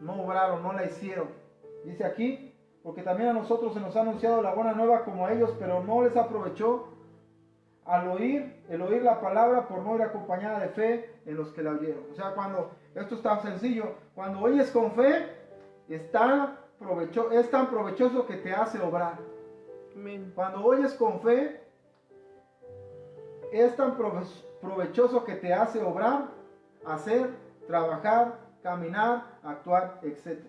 no obraron, no la hicieron. Dice aquí, porque también a nosotros se nos ha anunciado la buena nueva como a ellos, pero no les aprovechó el oír la palabra por no ir acompañada de fe en los que la oyeron. O sea, esto está sencillo, cuando oyes con fe, es tan provechoso que te hace obrar. Amén. Cuando oyes con fe, es tan provechoso que te hace obrar, hacer, trabajar, caminar, actuar, etc.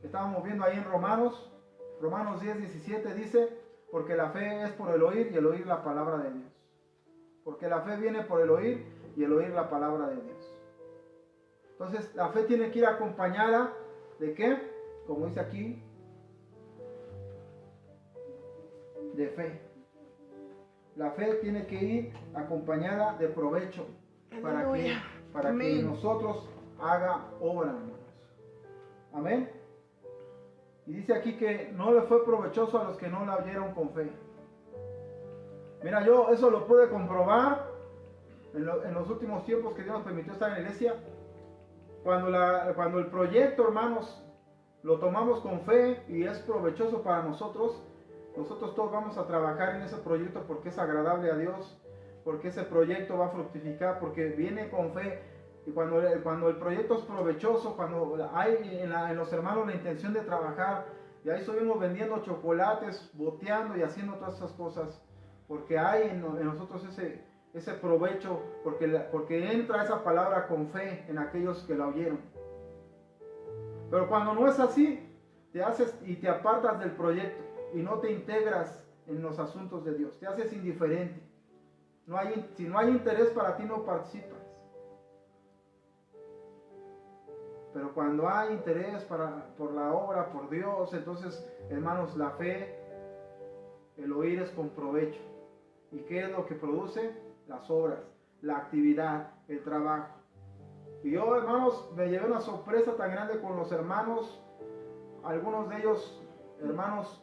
Estábamos viendo ahí en Romanos 10:17 dice: porque la fe es por el oír y el oír la palabra de Dios. Porque la fe viene por el oír y el oír la palabra de Dios. Entonces, la fe tiene que ir acompañada de ¿qué? Como dice aquí, de fe. La fe tiene que ir acompañada de provecho para que nosotros haga obra, hermanos. Amén. Y dice aquí que no le fue provechoso a los que no la oyeron con fe. Mira, yo eso lo pude comprobar en los últimos tiempos que Dios nos permitió estar en la iglesia. Cuando el proyecto, hermanos, lo tomamos con fe y es provechoso para nosotros todos vamos a trabajar en ese proyecto porque es agradable a Dios, porque ese proyecto va a fructificar, porque viene con fe. Y cuando el proyecto es provechoso, cuando hay en los hermanos la intención de trabajar, y ahí estuvimos vendiendo chocolates, boteando y haciendo todas esas cosas, porque hay en nosotros ese provecho, porque entra esa palabra con fe en aquellos que la oyeron. Pero cuando no es así, te haces y te apartas del proyecto y no te integras en los asuntos de Dios, te haces indiferente. Si no hay interés para ti, no participas. Pero cuando hay interés por la obra, por Dios, entonces, hermanos, la fe, el oír es con provecho. ¿Y qué es lo que produce? Las obras, la actividad, el trabajo. Y yo, hermanos, me llevé una sorpresa tan grande con los hermanos, algunos de ellos, hermanos,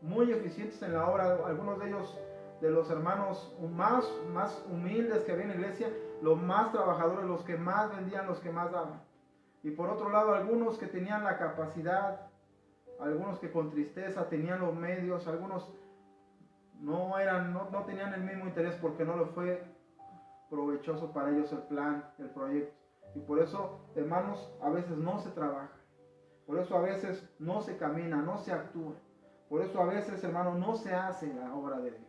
muy eficientes en la obra, algunos de ellos, de los hermanos más humildes que había en la iglesia, los más trabajadores, los que más vendían, los que más daban. Y por otro lado, algunos que tenían la capacidad, algunos que con tristeza tenían los medios, algunos no tenían el mismo interés porque no les fue provechoso para ellos el plan, el proyecto. Y por eso, hermanos, a veces no se trabaja. Por eso a veces no se camina, no se actúa. Por eso a veces, hermanos, no se hace la obra de Dios.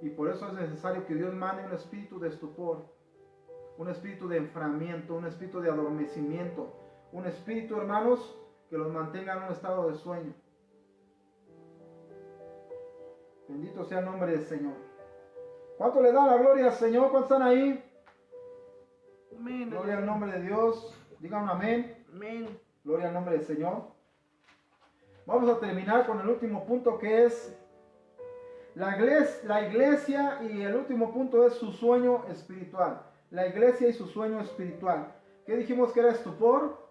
Y por eso es necesario que Dios mande un espíritu de estupor, un espíritu de enfriamiento, un espíritu de adormecimiento, un espíritu, hermanos, que los mantenga en un estado de sueño. Bendito sea el nombre del Señor. ¿Cuánto le da la gloria al Señor? ¿Cuántos están ahí? Amén. Gloria al nombre de Dios. Digan un amén. Amén. Gloria al nombre del Señor. vamos a terminar con el último punto, que es la iglesia, y el último punto es su sueño espiritual. La iglesia y su sueño espiritual. ¿Qué dijimos que era estupor?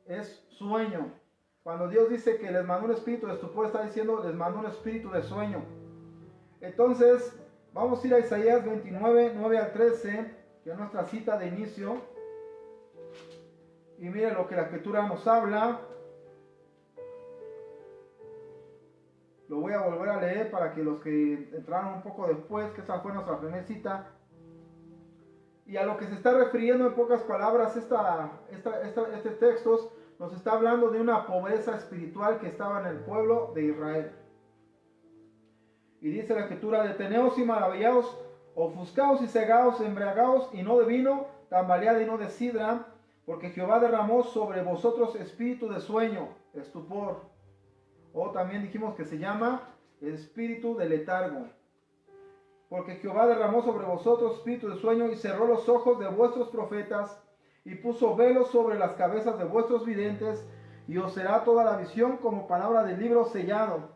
Es sueño. Cuando Dios dice que les mandó un espíritu de estupor, está diciendo les mandó un espíritu de sueño. Entonces, vamos a ir a Isaías 29, 9 al 13, que es nuestra cita de inicio. Y mire lo que la escritura nos habla. Lo voy a volver a leer para que los que entraron un poco después, que esa fue nuestra primera cita. Y a lo que se está refiriendo en pocas palabras este texto, nos está hablando de una pobreza espiritual que estaba en el pueblo de Israel. Y dice la escritura: deteneos y maravillaos, ofuscaos y cegaos, embriagaos y no de vino, tambalead y no de sidra, porque Jehová derramó sobre vosotros espíritu de sueño, estupor. O también dijimos que se llama espíritu de letargo. Porque Jehová derramó sobre vosotros espíritu de sueño y cerró los ojos de vuestros profetas y puso velos sobre las cabezas de vuestros videntes, y os será toda la visión como palabra del libro sellado,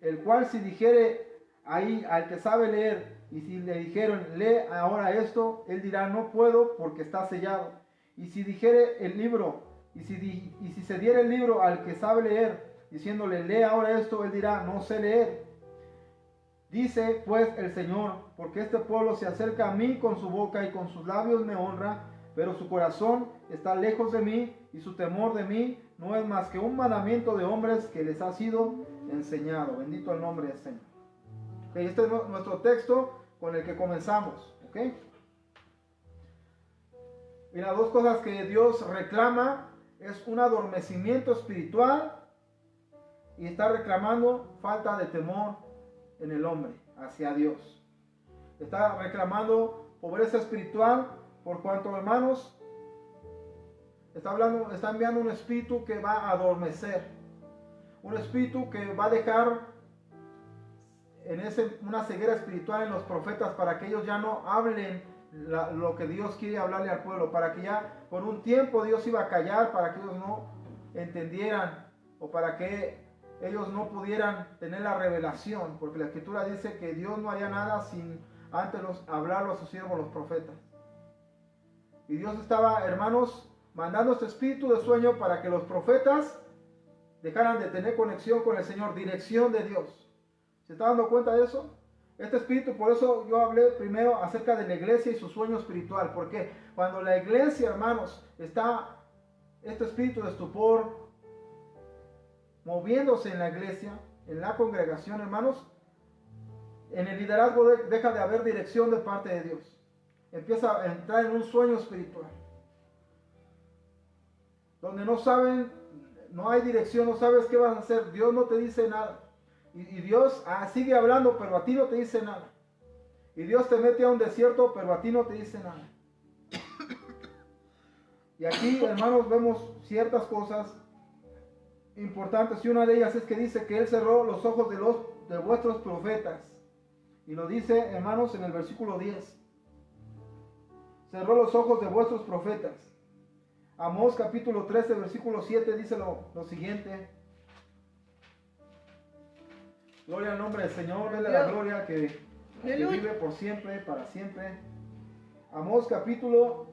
el cual si dijere ahí al que sabe leer, y si le dijeron lee ahora esto, él dirá no puedo porque está sellado. Y si dijere el libro, y si se diere el libro al que sabe leer, diciéndole lee ahora esto, él dirá no sé leer. Dice pues el Señor, porque este pueblo se acerca a mí con su boca y con sus labios me honra, pero su corazón está lejos de mí y su temor de mí no es más que un mandamiento de hombres que les ha sido enseñado. Bendito el nombre del Señor. Okay, este es nuestro texto con el que comenzamos. ¿Okay? Y las dos cosas que Dios reclama es un adormecimiento espiritual y está reclamando falta de temor en el hombre hacia Dios. Está reclamando pobreza espiritual por cuanto, hermanos, está enviando un espíritu que va a adormecer, un espíritu que va a dejar una ceguera espiritual en los profetas para que ellos ya no hablen lo que Dios quiere hablarle al pueblo, para que ya por un tiempo Dios iba a callar, para que ellos no entendieran o para que ellos no pudieran tener la revelación, porque la escritura dice que Dios no haría nada sin antes hablarlo a sus siervos los profetas. Y Dios estaba, hermanos, mandando este espíritu de sueño para que los profetas dejaran de tener conexión con el Señor, dirección de Dios. ¿Se está dando cuenta de eso? Este espíritu, por eso yo hablé primero acerca de la iglesia y su sueño espiritual, porque cuando la iglesia, hermanos, está este espíritu de estupor moviéndose en la iglesia, en la congregación, hermanos, en el liderazgo deja de haber dirección de parte de Dios. Empieza a entrar en un sueño espiritual, donde no saben, no hay dirección, no sabes qué vas a hacer, Dios no te dice nada. Y Dios sigue hablando, pero a ti no te dice nada. Y Dios te mete a un desierto, pero a ti no te dice nada. Y aquí, hermanos, vemos ciertas cosas importantes, y una de ellas es que dice que Él cerró los ojos de vuestros profetas. Y lo dice, hermanos, en el versículo 10. Cerró los ojos de vuestros profetas. Amós capítulo 13, versículo 7 dice lo siguiente. Gloria al nombre del Señor, denle la gloria que vive por siempre, para siempre. Amós capítulo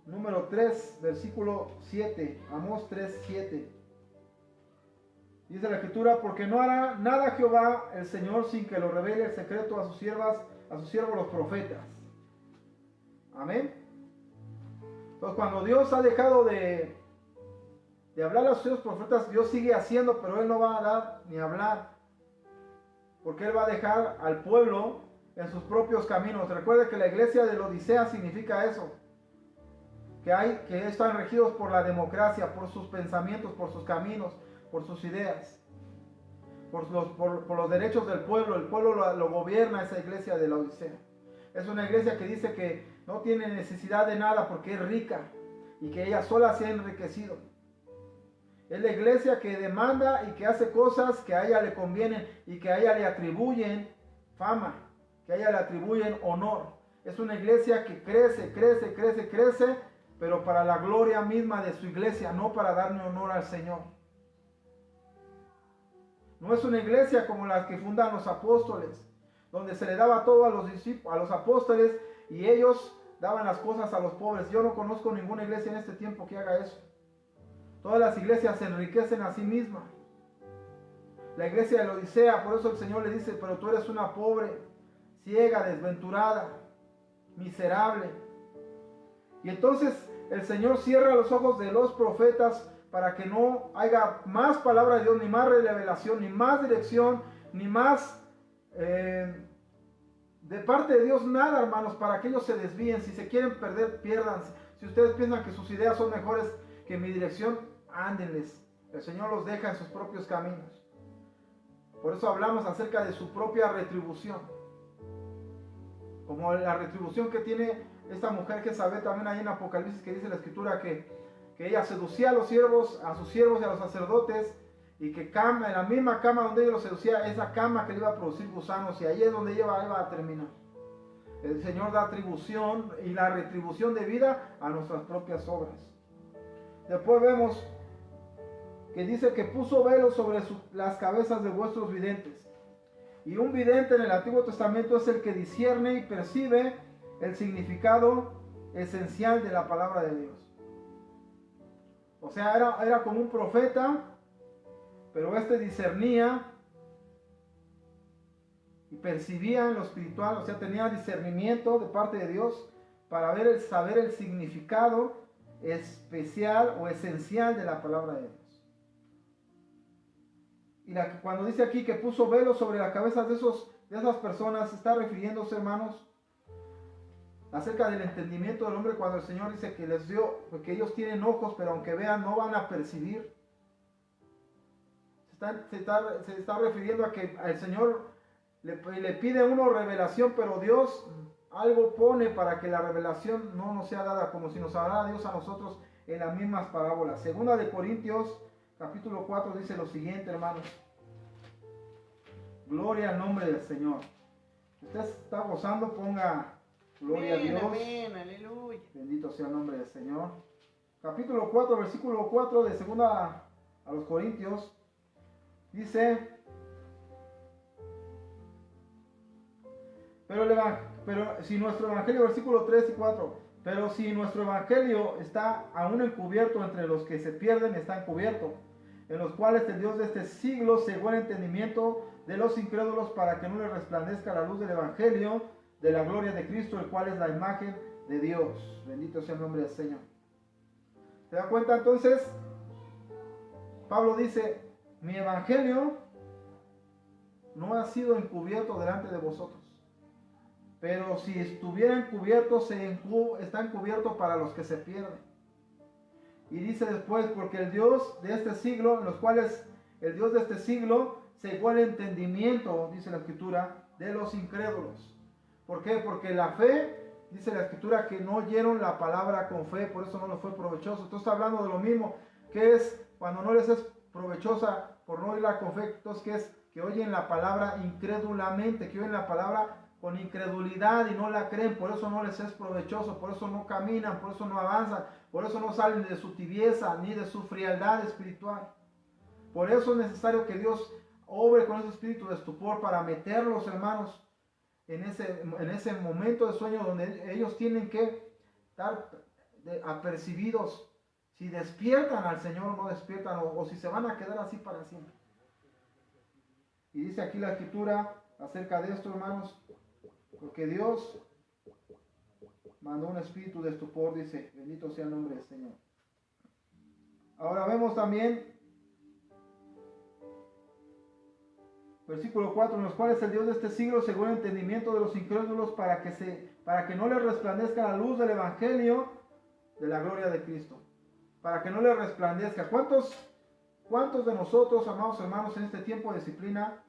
número 3, versículo 7. Amós 3, 7. Dice la escritura: porque no hará nada Jehová el Señor sin que lo revele el secreto a sus siervos los profetas. Amén. Entonces, cuando Dios ha dejado de hablar a sus siervos profetas, Dios sigue haciendo, pero Él no va a dar ni hablar, porque Él va a dejar al pueblo en sus propios caminos. Recuerde que la iglesia de la Odisea significa eso, que están regidos por la democracia, por sus pensamientos, por sus caminos, por sus ideas, por los derechos del pueblo. El pueblo lo gobierna esa iglesia de la Odisea. Es una iglesia que dice que no tiene necesidad de nada porque es rica y que ella sola se ha enriquecido. Es la iglesia que demanda y que hace cosas que a ella le convienen y que a ella le atribuyen fama, que a ella le atribuyen honor. Es una iglesia que crece, pero para la gloria misma de su iglesia, no para darle honor al Señor. No es una iglesia como las que fundan los apóstoles, donde se le daba todo a los discípulos, a los apóstoles, y ellos daban las cosas a los pobres. Yo no conozco ninguna iglesia en este tiempo que haga eso. Todas las iglesias se enriquecen a sí mismas. La iglesia de la Odisea, por eso el Señor le dice, pero tú eres una pobre, ciega, desventurada, miserable. Y entonces el Señor cierra los ojos de los profetas para que no haya más palabra de Dios, ni más revelación, ni más dirección, ni más de parte de Dios, nada, hermanos, para que ellos se desvíen. Si se quieren perder, piérdanse. Si ustedes piensan que sus ideas son mejores que mi dirección, ándenles. El Señor los deja en sus propios caminos. Por eso hablamos acerca de su propia retribución. Como la retribución que tiene esta mujer Jezabel también ahí en Apocalipsis, que dice la Escritura que ella seducía a los siervos, a sus siervos y a los sacerdotes, y que en la misma cama donde ella los seducía, esa cama que le iba a producir gusanos, y ahí es donde ella iba a terminar. El Señor da atribución y la retribución de vida a nuestras propias obras. Después vemos que dice que puso velos sobre las cabezas de vuestros videntes. Y un vidente en el Antiguo Testamento es el que discierne y percibe el significado esencial de la palabra de Dios. O sea, era como un profeta, pero este discernía y percibía en lo espiritual, o sea, tenía discernimiento de parte de Dios para saber el significado especial o esencial de la palabra de Dios. Y cuando dice aquí que puso velos sobre la cabeza de esas personas, está refiriéndose, hermanos, acerca del entendimiento del hombre, cuando el Señor dice que les dio, porque ellos tienen ojos, pero aunque vean no van a percibir. Se está refiriendo a que al Señor le pide a uno revelación, pero Dios algo pone para que la revelación no nos sea dada, como si nos hablara Dios a nosotros en las mismas parábolas. Segunda de Corintios, capítulo 4, dice lo siguiente, hermanos. Gloria al nombre del Señor. Si usted está gozando, ponga gloria a Dios. Amén, aleluya. Bendito sea el nombre del Señor. Capítulo 4, versículo 4 de segunda a los Corintios. Dice, pero si nuestro evangelio, versículo 3 y 4, pero si nuestro evangelio está aún encubierto, entre los que se pierden está encubierto, en los cuales el Dios de este siglo cegó el entendimiento de los incrédulos para que no les resplandezca la luz del evangelio de la gloria de Cristo, el cual es la imagen de Dios. Bendito sea el nombre del Señor. ¿Se da cuenta entonces? Pablo dice, mi evangelio no ha sido encubierto delante de vosotros, pero si estuviera encubierto, está encubierto para los que se pierden. Y dice después, porque el Dios de este siglo, en los cuales el Dios de este siglo cegó el entendimiento, dice la Escritura, de los incrédulos. ¿Por qué? Porque la fe, dice la Escritura, que no oyeron la palabra con fe, por eso no les fue provechoso. Entonces está hablando de lo mismo, que es cuando no les es provechosa por no oírla con fe. Entonces, ¿qué es? Que oyen la palabra incrédulamente, que oyen la palabra con incredulidad y no la creen, por eso no les es provechoso, por eso no caminan, por eso no avanzan, por eso no salen de su tibieza ni de su frialdad espiritual. Por eso es necesario que Dios obre con ese espíritu de estupor para meterlos, hermanos, en ese momento de sueño donde ellos tienen que estar apercibidos si despiertan al Señor o no despiertan, o si se van a quedar así para siempre. Y dice aquí la Escritura acerca de esto, hermanos, porque Dios mandó un espíritu de estupor, dice, bendito sea el nombre del Señor. Ahora vemos también versículo 4, en los cuales el Dios de este siglo cegó el entendimiento de los incrédulos para que no les resplandezca la luz del evangelio de la gloria de Cristo. Para que no les resplandezca. ¿Cuántos de nosotros, amados hermanos, en este tiempo de disciplina,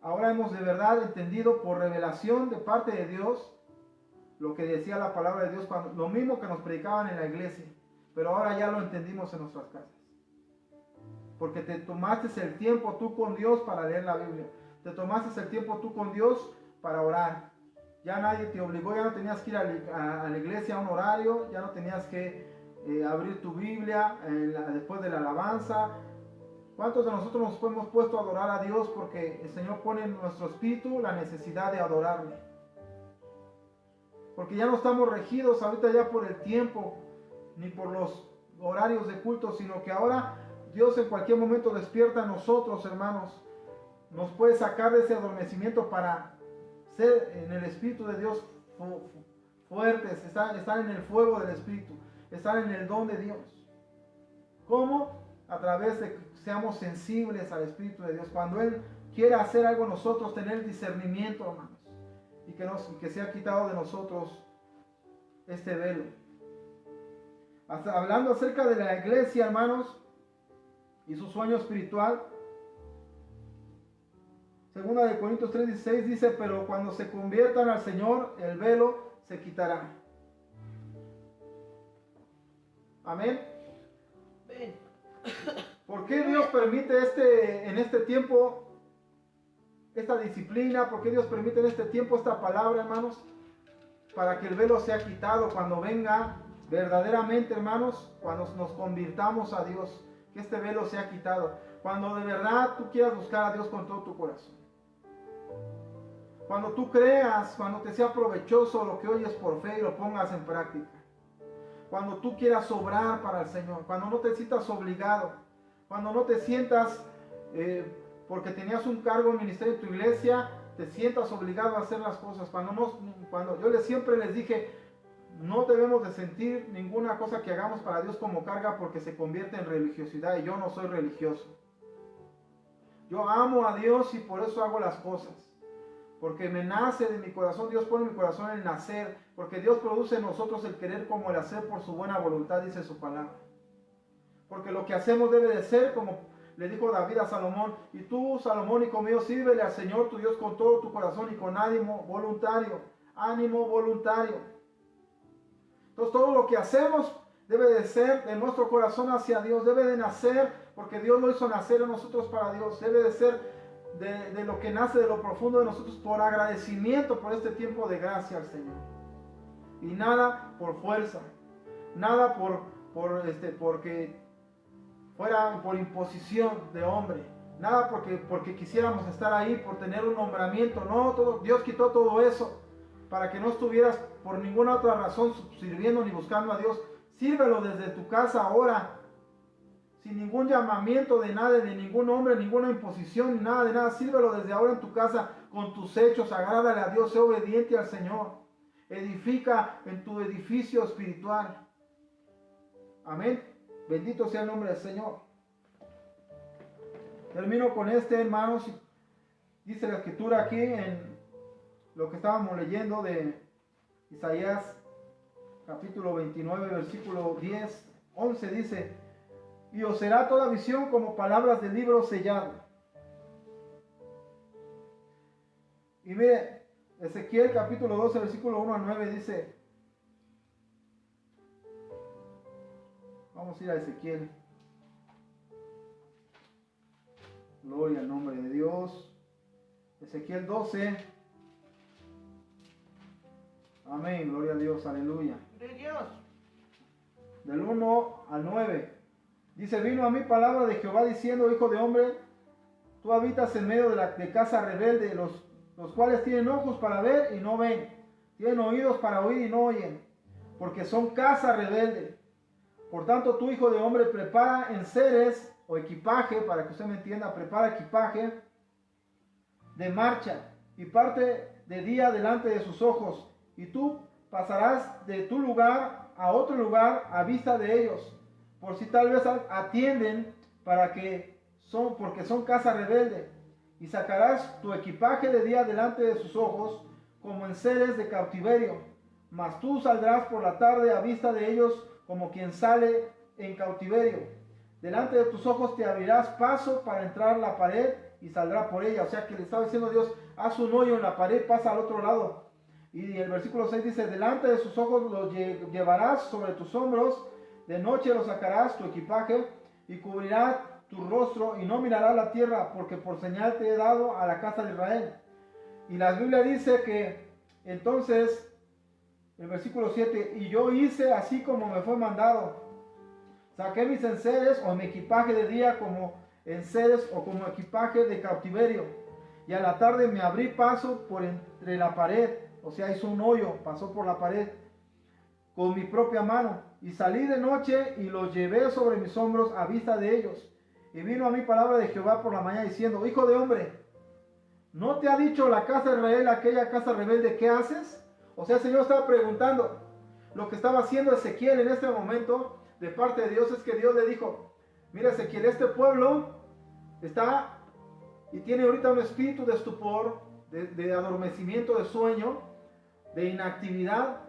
ahora hemos de verdad entendido por revelación de parte de Dios lo que decía la palabra de Dios, lo mismo que nos predicaban en la iglesia, pero ahora ya lo entendimos en nuestras casas? Porque te tomaste el tiempo tú con Dios para leer la Biblia. Te tomaste el tiempo tú con Dios para orar. Ya nadie te obligó, ya no tenías que ir a la iglesia a un horario, ya no tenías que abrir tu Biblia después de la alabanza. ¿Cuántos de nosotros nos hemos puesto a adorar a Dios porque el Señor pone en nuestro espíritu la necesidad de adorarle? Porque ya no estamos regidos ahorita ya por el tiempo, ni por los horarios de culto, sino que ahora Dios en cualquier momento despierta a nosotros, hermanos. Nos puede sacar de ese adormecimiento para ser en el Espíritu de Dios fuertes, estar en el fuego del Espíritu, estar en el don de Dios. ¿Cómo? A través de que seamos sensibles al Espíritu de Dios. Cuando Él quiere hacer algo en nosotros, tener discernimiento, hermanos. Y que sea quitado de nosotros este velo. Hablando acerca de la iglesia, hermanos, y su sueño espiritual. Segunda de Corintios 3:16 dice, pero cuando se conviertan al Señor, el velo se quitará. Amén. ¿Por qué Dios permite en este tiempo esta disciplina? ¿Por qué Dios permite en este tiempo esta palabra, hermanos? Para que el velo sea quitado cuando venga verdaderamente, hermanos, cuando nos convirtamos a Dios, que este velo sea quitado. Cuando de verdad tú quieras buscar a Dios con todo tu corazón. Cuando tú creas, cuando te sea provechoso lo que oyes por fe y lo pongas en práctica. Cuando tú quieras obrar para el Señor, cuando no te sientas obligado, cuando no te sientas, porque tenías un cargo en ministerio en tu iglesia, te sientas obligado a hacer las cosas. Cuando yo siempre les dije, no debemos de sentir ninguna cosa que hagamos para Dios como carga porque se convierte en religiosidad y yo no soy religioso. Yo amo a Dios y por eso hago las cosas. Porque me nace de mi corazón, Dios pone en mi corazón el nacer, porque Dios produce en nosotros el querer como el hacer por su buena voluntad, dice su palabra. Porque lo que hacemos debe de ser como le dijo David a Salomón, y tú, Salomón, hijo mío, sírvele al Señor tu Dios con todo tu corazón y con ánimo voluntario. Entonces todo lo que hacemos debe de ser de nuestro corazón hacia Dios, debe de nacer, porque Dios lo hizo nacer en nosotros para Dios, debe de ser de lo que nace de lo profundo de nosotros por agradecimiento por este tiempo de gracia al Señor. Y nada por fuerza, nada porque fuera por imposición de hombre, nada porque quisiéramos estar ahí por tener un nombramiento. No, Dios quitó todo eso para que no estuvieras por ninguna otra razón sirviendo ni buscando a Dios. Sírvelo desde tu casa ahora, sin ningún llamamiento de nada, de ningún hombre, ninguna imposición, ni nada de nada. Sírvelo desde ahora en tu casa con tus hechos. Agrádale a Dios, sé obediente al Señor. Edifica en tu edificio espiritual. Amén. Bendito sea el nombre del Señor. Termino con hermanos. Dice la escritura aquí en lo que estábamos leyendo de Isaías capítulo 29, versículo 10, 11, dice: y os será toda visión como palabras del libro sellado. Y mire, Ezequiel capítulo 12, versículo 1 a 9 dice, vamos a ir a Ezequiel. Gloria al nombre de Dios. Ezequiel 12. Amén, gloria a Dios, aleluya. De Dios. Del 1 al 9. Dice: vino a mí palabra de Jehová diciendo: hijo de hombre, tú habitas en medio de casa rebelde, los cuales tienen ojos para ver y no ven, tienen oídos para oír y no oyen, porque son casa rebelde. Por tanto, tú, hijo de hombre, prepara enseres o equipaje, para que usted me entienda, prepara equipaje de marcha y parte de día delante de sus ojos, y tú pasarás de tu lugar a otro lugar a vista de ellos, por si tal vez atienden porque son casa rebelde, y sacarás tu equipaje de día delante de sus ojos como enseres de cautiverio, mas tú saldrás por la tarde a vista de ellos como quien sale en cautiverio. Delante de tus ojos te abrirás paso para entrar la pared y saldrá por ella. O sea que le estaba diciendo Dios: haz un hoyo en la pared, pasa al otro lado. Y el versículo 6 dice: delante de sus ojos los llevarás sobre tus hombros, de noche los sacarás tu equipaje y cubrirá tu rostro y no mirará la tierra, porque por señal te he dado a la casa de Israel. Y la Biblia dice que entonces, el versículo 7, y yo hice así como me fue mandado. Saqué mis enseres o mi equipaje de día como en sedes o como equipaje de cautiverio. Y a la tarde me abrí paso por entre la pared, o sea, hizo un hoyo, pasó por la pared con mi propia mano. Y salí de noche y los llevé sobre mis hombros a vista de ellos. Y vino a mí palabra de Jehová por la mañana diciendo: hijo de hombre, ¿no te ha dicho la casa de Israel, aquella casa rebelde, qué haces? O sea, el Señor estaba preguntando. Lo que estaba haciendo Ezequiel en este momento de parte de Dios es que Dios le dijo: mira, Ezequiel, este pueblo está y tiene ahorita un espíritu de estupor, de adormecimiento, de sueño, de inactividad.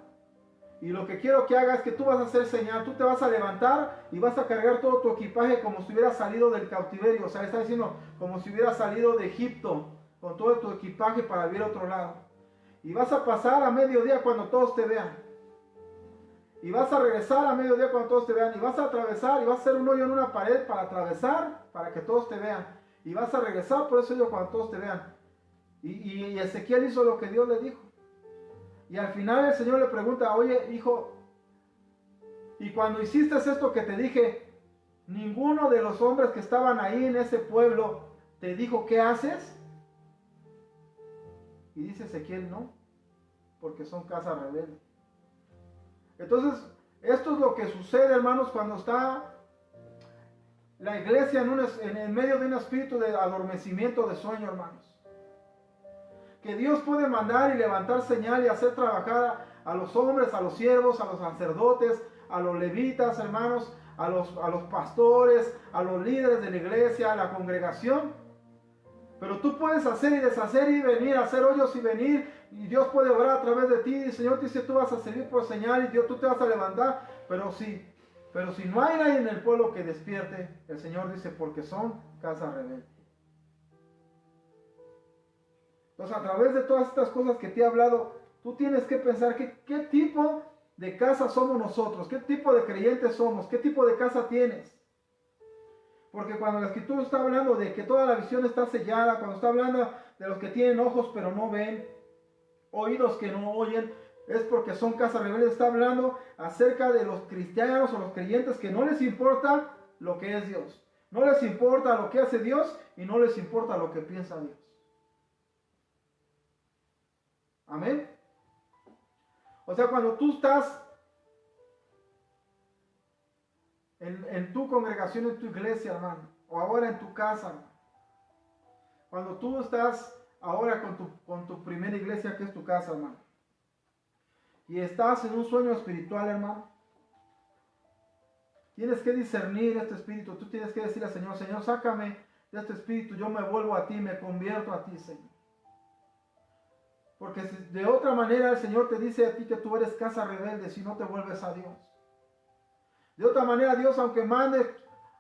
Y lo que quiero que hagas es que tú vas a hacer señal, tú te vas a levantar y vas a cargar todo tu equipaje como si hubieras salido del cautiverio. O sea, está diciendo como si hubieras salido de Egipto con todo tu equipaje para ir a otro lado. Y vas a pasar a mediodía cuando todos te vean. Y vas a regresar a mediodía cuando todos te vean. Y vas a atravesar y vas a hacer un hoyo en una pared para atravesar, para que todos te vean. Y vas a regresar por ese hoyo cuando todos te vean. Y Ezequiel hizo lo que Dios le dijo. Y al final el Señor le pregunta: oye, hijo, y cuando hiciste esto que te dije, ninguno de los hombres que estaban ahí en ese pueblo te dijo qué haces. Y dice Ezequiel: no, porque son casa rebelde. Entonces, esto es lo que sucede, hermanos, cuando está la iglesia en medio de un espíritu de adormecimiento, de sueño, hermanos. Que Dios puede mandar y levantar señal y hacer trabajar a los hombres, a los siervos, a los sacerdotes, a los levitas, hermanos, a los pastores, a los líderes de la iglesia, a la congregación. Pero tú puedes hacer y deshacer y venir, hacer hoyos y venir, y Dios puede obrar a través de ti. Y el Señor te dice: tú vas a servir por señal y Dios, tú te vas a levantar. Pero si no hay nadie en el pueblo que despierte, el Señor dice: porque son casa rebelde. Entonces, a través de todas estas cosas que te he hablado, tú tienes que pensar qué tipo de casa somos nosotros, qué tipo de creyentes somos, qué tipo de casa tienes. Porque cuando la Escritura está hablando de que toda la visión está sellada, cuando está hablando de los que tienen ojos pero no ven, oídos que no oyen, es porque son casa rebelde. Está hablando acerca de los cristianos o los creyentes que no les importa lo que es Dios. No les importa lo que hace Dios y no les importa lo que piensa Dios. Amén. O sea, cuando tú estás en tu congregación, en tu iglesia, hermano, o ahora en tu casa, hermano, cuando tú estás ahora con tu primera iglesia, que es tu casa, hermano, y estás en un sueño espiritual, hermano, tienes que discernir este espíritu. Tú tienes que decirle al Señor: Señor, sácame de este espíritu, yo me vuelvo a ti, me convierto a ti, Señor. Porque de otra manera el Señor te dice a ti que tú eres casa rebelde si no te vuelves a Dios. De otra manera, Dios, aunque mande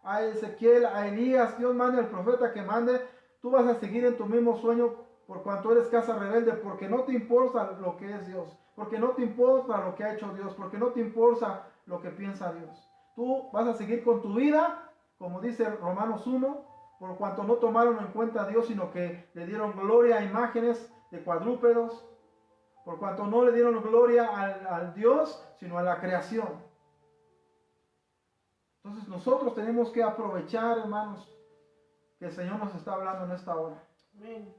a Ezequiel, a Elías, Dios mande al profeta que mande, tú vas a seguir en tu mismo sueño por cuanto eres casa rebelde, porque no te importa lo que es Dios, porque no te importa lo que ha hecho Dios, porque no te importa lo que piensa Dios. Tú vas a seguir con tu vida, como dice Romanos 1, por cuanto no tomaron en cuenta a Dios, sino que le dieron gloria a imágenes de cuadrúpedos, por cuanto no le dieron gloria al Dios, sino a la creación. Entonces nosotros tenemos que aprovechar, hermanos, que el Señor nos está hablando en esta hora. Amén.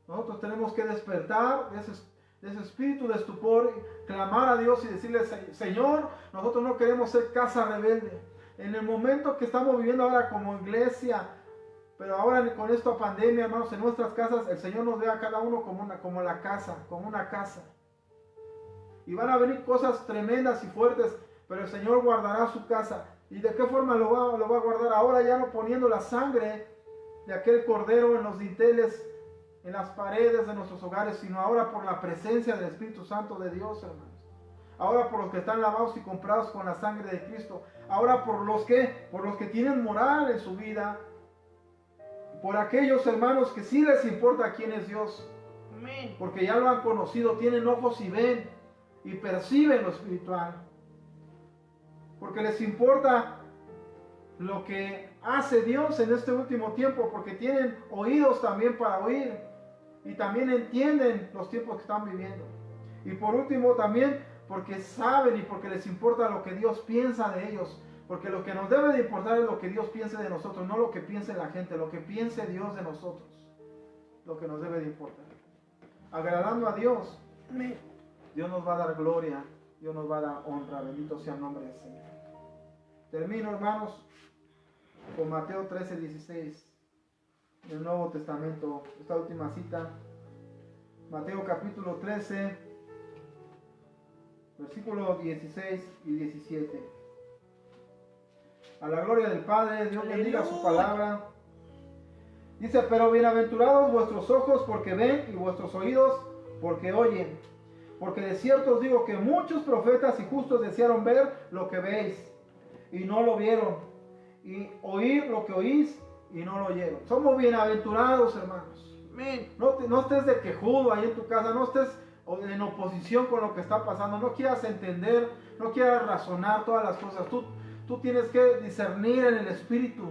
Nosotros tenemos que despertar de ese espíritu de estupor, clamar a Dios y decirle: Señor, nosotros no queremos ser casa rebelde. En el momento que estamos viviendo ahora como iglesia, pero ahora con esta pandemia, hermanos, en nuestras casas, el Señor nos ve a cada uno como la casa, como una casa. Y van a venir cosas tremendas y fuertes, pero el Señor guardará su casa. ¿Y de qué forma lo va a guardar? Ahora ya no poniendo la sangre de aquel cordero en los dinteles, en las paredes de nuestros hogares, sino ahora por la presencia del Espíritu Santo de Dios, hermanos. Ahora por los que están lavados y comprados con la sangre de Cristo. Ahora por los que tienen moral en su vida. Por aquellos, hermanos, que sí les importa quién es Dios. Amén. Porque ya lo han conocido, tienen ojos y ven y perciben lo espiritual. Porque les importa lo que hace Dios en este último tiempo, porque tienen oídos también para oír y también entienden los tiempos que están viviendo. Y por último también porque saben y porque les importa lo que Dios piensa de ellos. Porque lo que nos debe de importar es lo que Dios piense de nosotros, no lo que piense la gente, lo que piense Dios de nosotros. Lo que nos debe de importar. Agradando a Dios, Amén. Dios nos va a dar gloria, Dios nos va a dar honra. Bendito sea el nombre del Señor. Termino, hermanos, con Mateo 13:16 del Nuevo Testamento. Esta última cita. Mateo capítulo 13, versículos 16 y 17. A la gloria del Padre, Dios bendiga su palabra. Dice, pero bienaventurados vuestros ojos porque ven y vuestros oídos porque oyen. Porque de cierto os digo que muchos profetas y justos desearon ver lo que veis y no lo vieron, y oír lo que oís y no lo oyeron. Somos bienaventurados, hermanos. Amén. No estés de quejudo ahí en tu casa, no estés en oposición con lo que está pasando, no quieras entender, no quieras razonar todas las cosas. Tú tienes que discernir en el Espíritu.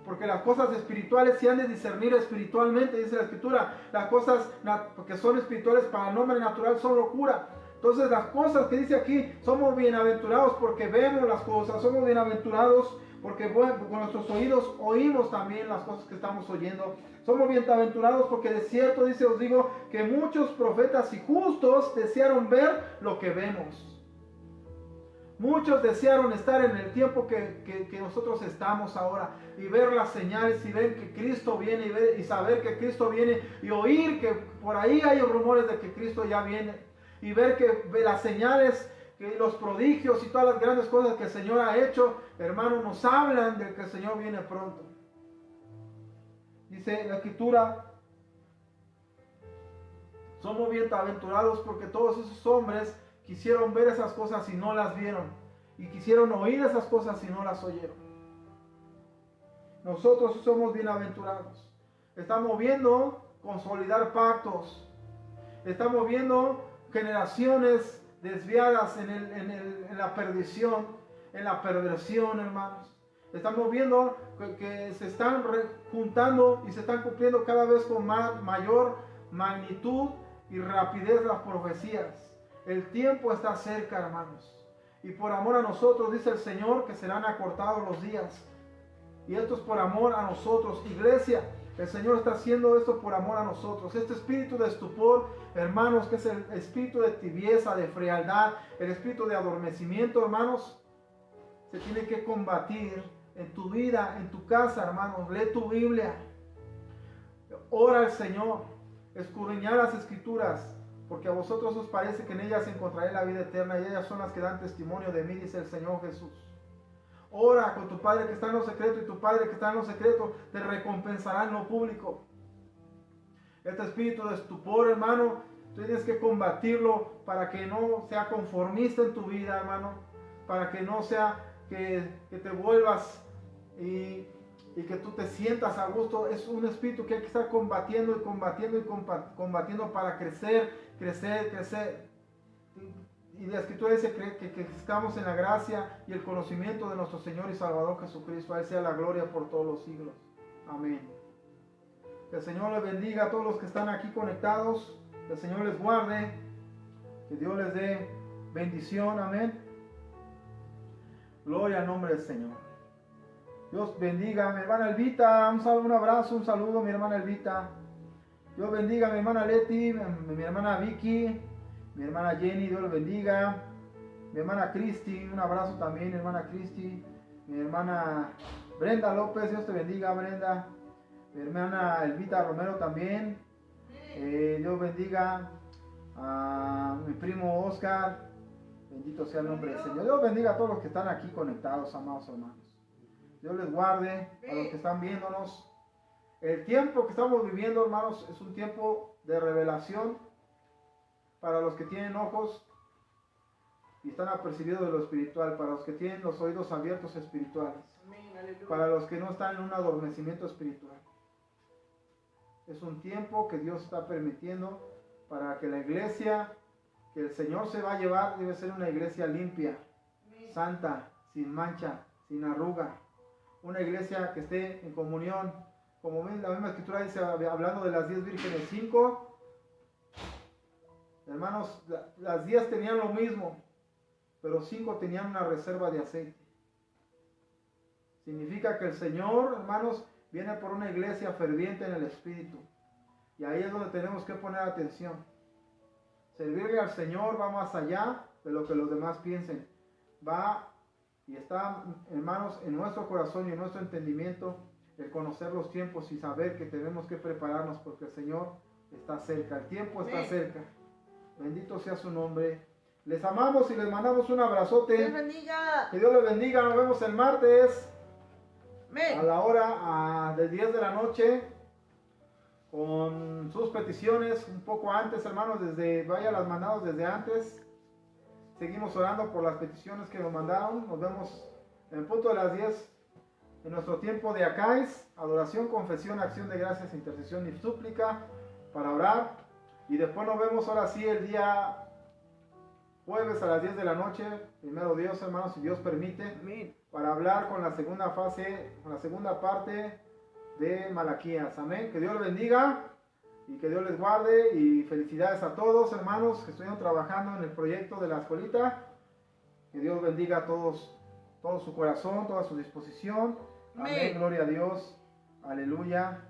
Porque las cosas espirituales se han de discernir espiritualmente, dice la Escritura. Las cosas que son espirituales para el hombre natural son locura. Entonces las cosas que dice aquí, somos bienaventurados porque vemos las cosas, somos bienaventurados porque con nuestros oídos oímos también las cosas que estamos oyendo. Somos bienaventurados porque de cierto, dice, os digo, que muchos profetas y justos desearon ver lo que vemos. Muchos desearon estar en el tiempo que nosotros estamos ahora y ver las señales y ver que Cristo viene y saber que Cristo viene y oír que por ahí hay rumores de que Cristo ya viene y ver que las señales, que los prodigios y todas las grandes cosas que el Señor ha hecho, hermanos, nos hablan de que el Señor viene pronto. Dice la Escritura, somos bienaventurados porque todos esos hombres quisieron ver esas cosas y no las vieron. Y quisieron oír esas cosas y no las oyeron. Nosotros somos bienaventurados. Estamos viendo consolidar pactos. Estamos viendo generaciones desviadas en la perdición, en la perversión, hermanos. Estamos viendo que se están juntando y se están cumpliendo cada vez con mayor magnitud y rapidez las profecías. El tiempo está cerca, hermanos. Y por amor a nosotros, dice el Señor, que serán acortados los días. Y esto es por amor a nosotros. Iglesia, el Señor está haciendo esto por amor a nosotros. Este espíritu de estupor, hermanos, que es el espíritu de tibieza, de frialdad, el espíritu de adormecimiento, hermanos, se tiene que combatir en tu vida, en tu casa, hermanos. Lee tu Biblia. Ora al Señor. Escudriñar las Escrituras. Porque a vosotros os parece que en ellas encontraré la vida eterna, y ellas son las que dan testimonio de mí, dice el Señor Jesús. Ora con tu Padre que está en lo secreto, y tu Padre que está en lo secreto te recompensará en lo público. Este espíritu de estupor, hermano, tú tienes que combatirlo para que no sea conformista en tu vida, hermano. Para que no sea que te vuelvas y que tú te sientas a gusto. Es un espíritu que hay que estar combatiendo y combatiendo y combatiendo para crecer. Y la Escritura dice que estamos en la gracia y el conocimiento de nuestro Señor y Salvador Jesucristo. A Él sea la gloria por todos los siglos. Amén. Que el Señor les bendiga a todos los que están aquí conectados. Que el Señor les guarde. Que Dios les dé bendición. Amén. Gloria al nombre del Señor. Dios bendiga a mi hermana Elvita. Un abrazo, un saludo, mi hermana Elvita. Dios bendiga a mi hermana Leti, mi hermana Vicky, mi hermana Jenny, Dios los bendiga. Mi hermana Cristi, un abrazo también, hermana Cristi. Mi hermana Brenda López, Dios te bendiga, Brenda. Mi hermana Elvita Romero también. Dios bendiga a mi primo Oscar. Bendito sea el nombre del Señor. Dios bendiga a todos los que están aquí conectados, amados hermanos. Dios les guarde a los que están viéndonos. El tiempo que estamos viviendo, hermanos, es un tiempo de revelación para los que tienen ojos y están apercibidos de lo espiritual, para los que tienen los oídos abiertos espirituales, para los que no están en un adormecimiento espiritual. Es un tiempo que Dios está permitiendo para que la iglesia que el Señor se va a llevar debe ser una iglesia limpia, santa, sin mancha, sin arruga. Una iglesia que esté en comunión. Como ven, la misma Escritura dice, hablando de las 10 vírgenes, 5, hermanos, las 10 tenían lo mismo, pero 5 tenían una reserva de aceite. Significa que el Señor, hermanos, viene por una iglesia ferviente en el Espíritu. Y ahí es donde tenemos que poner atención. Servirle al Señor va más allá de lo que los demás piensen. Va y está, hermanos, en nuestro corazón y en nuestro entendimiento el conocer los tiempos y saber que tenemos que prepararnos porque el Señor está cerca. El tiempo está cerca. Bendito sea su nombre. Les amamos y les mandamos un abrazote. Dios bendiga. Que Dios les bendiga. Nos vemos el martes Amén. a la hora de 10 de la noche con sus peticiones un poco antes, hermanos, las mandados desde antes. Seguimos orando por las peticiones que nos mandaron. Nos vemos en punto de las 10 en nuestro tiempo de Acáis, adoración, confesión, acción de gracias, intercesión y súplica para orar. Y después nos vemos ahora sí el día jueves a las 10 de la noche, primero Dios, hermanos, si Dios permite, Amén. para hablar con la segunda fase, con la segunda parte de Malaquías. Amén. Que Dios les bendiga y que Dios les guarde. Y felicidades a todos, hermanos, que estuvieron trabajando en el proyecto de la escuelita. Que Dios bendiga a todos, todo su corazón, toda su disposición. Amén. Amén. Gloria a Dios. Aleluya.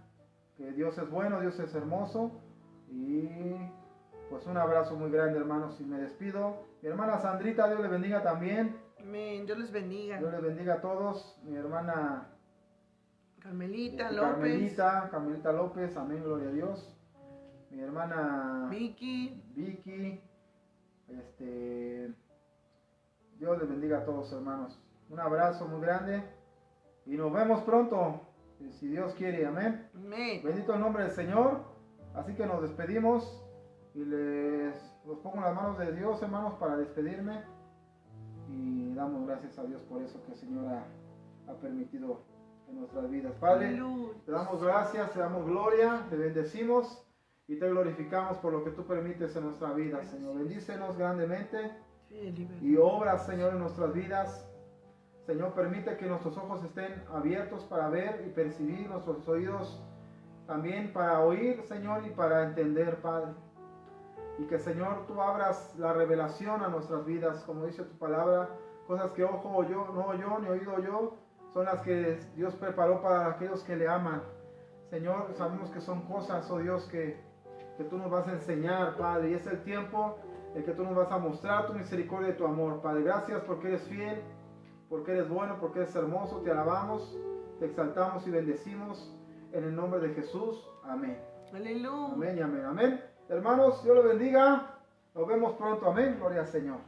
Que Dios es bueno, Dios es hermoso. Y pues un abrazo muy grande, hermanos, y me despido. Mi hermana Sandrita, Dios le bendiga también. Amén. Dios les bendiga. Dios les bendiga a todos. Mi hermana Carmelita López. Carmelita López, amén, gloria a Dios. Mi hermana Vicky. Dios les bendiga a todos, hermanos. Un abrazo muy grande y nos vemos pronto, si Dios quiere, amén. Amén. Bendito el nombre del Señor. Así que nos despedimos y los pongo en las manos de Dios, hermanos, para despedirme. Y damos gracias a Dios por eso que el Señor ha permitido en nuestras vidas. Padre, Aleluya. te damos gracias, te damos gloria, te bendecimos y te glorificamos por lo que tú permites en nuestra vida, Señor. Bendícenos grandemente y obra, Señor, en nuestras vidas. Señor, permite que nuestros ojos estén abiertos para ver y percibir, nuestros oídos también para oír, Señor, y para entender, Padre. Y que, Señor, tú abras la revelación a nuestras vidas, como dice tu palabra, cosas que ojo oyó, no oyó, ni oído yo, son las que Dios preparó para aquellos que le aman. Señor, sabemos que son cosas, oh Dios, que tú nos vas a enseñar, Padre, y es el tiempo en que tú nos vas a mostrar tu misericordia y tu amor, Padre. Gracias porque eres fiel, porque eres bueno, porque eres hermoso, te alabamos, te exaltamos y bendecimos en el nombre de Jesús. Amén. Aleluya. Amén y amén, amén. Hermanos, Dios los bendiga. Nos vemos pronto. Amén. Gloria al Señor.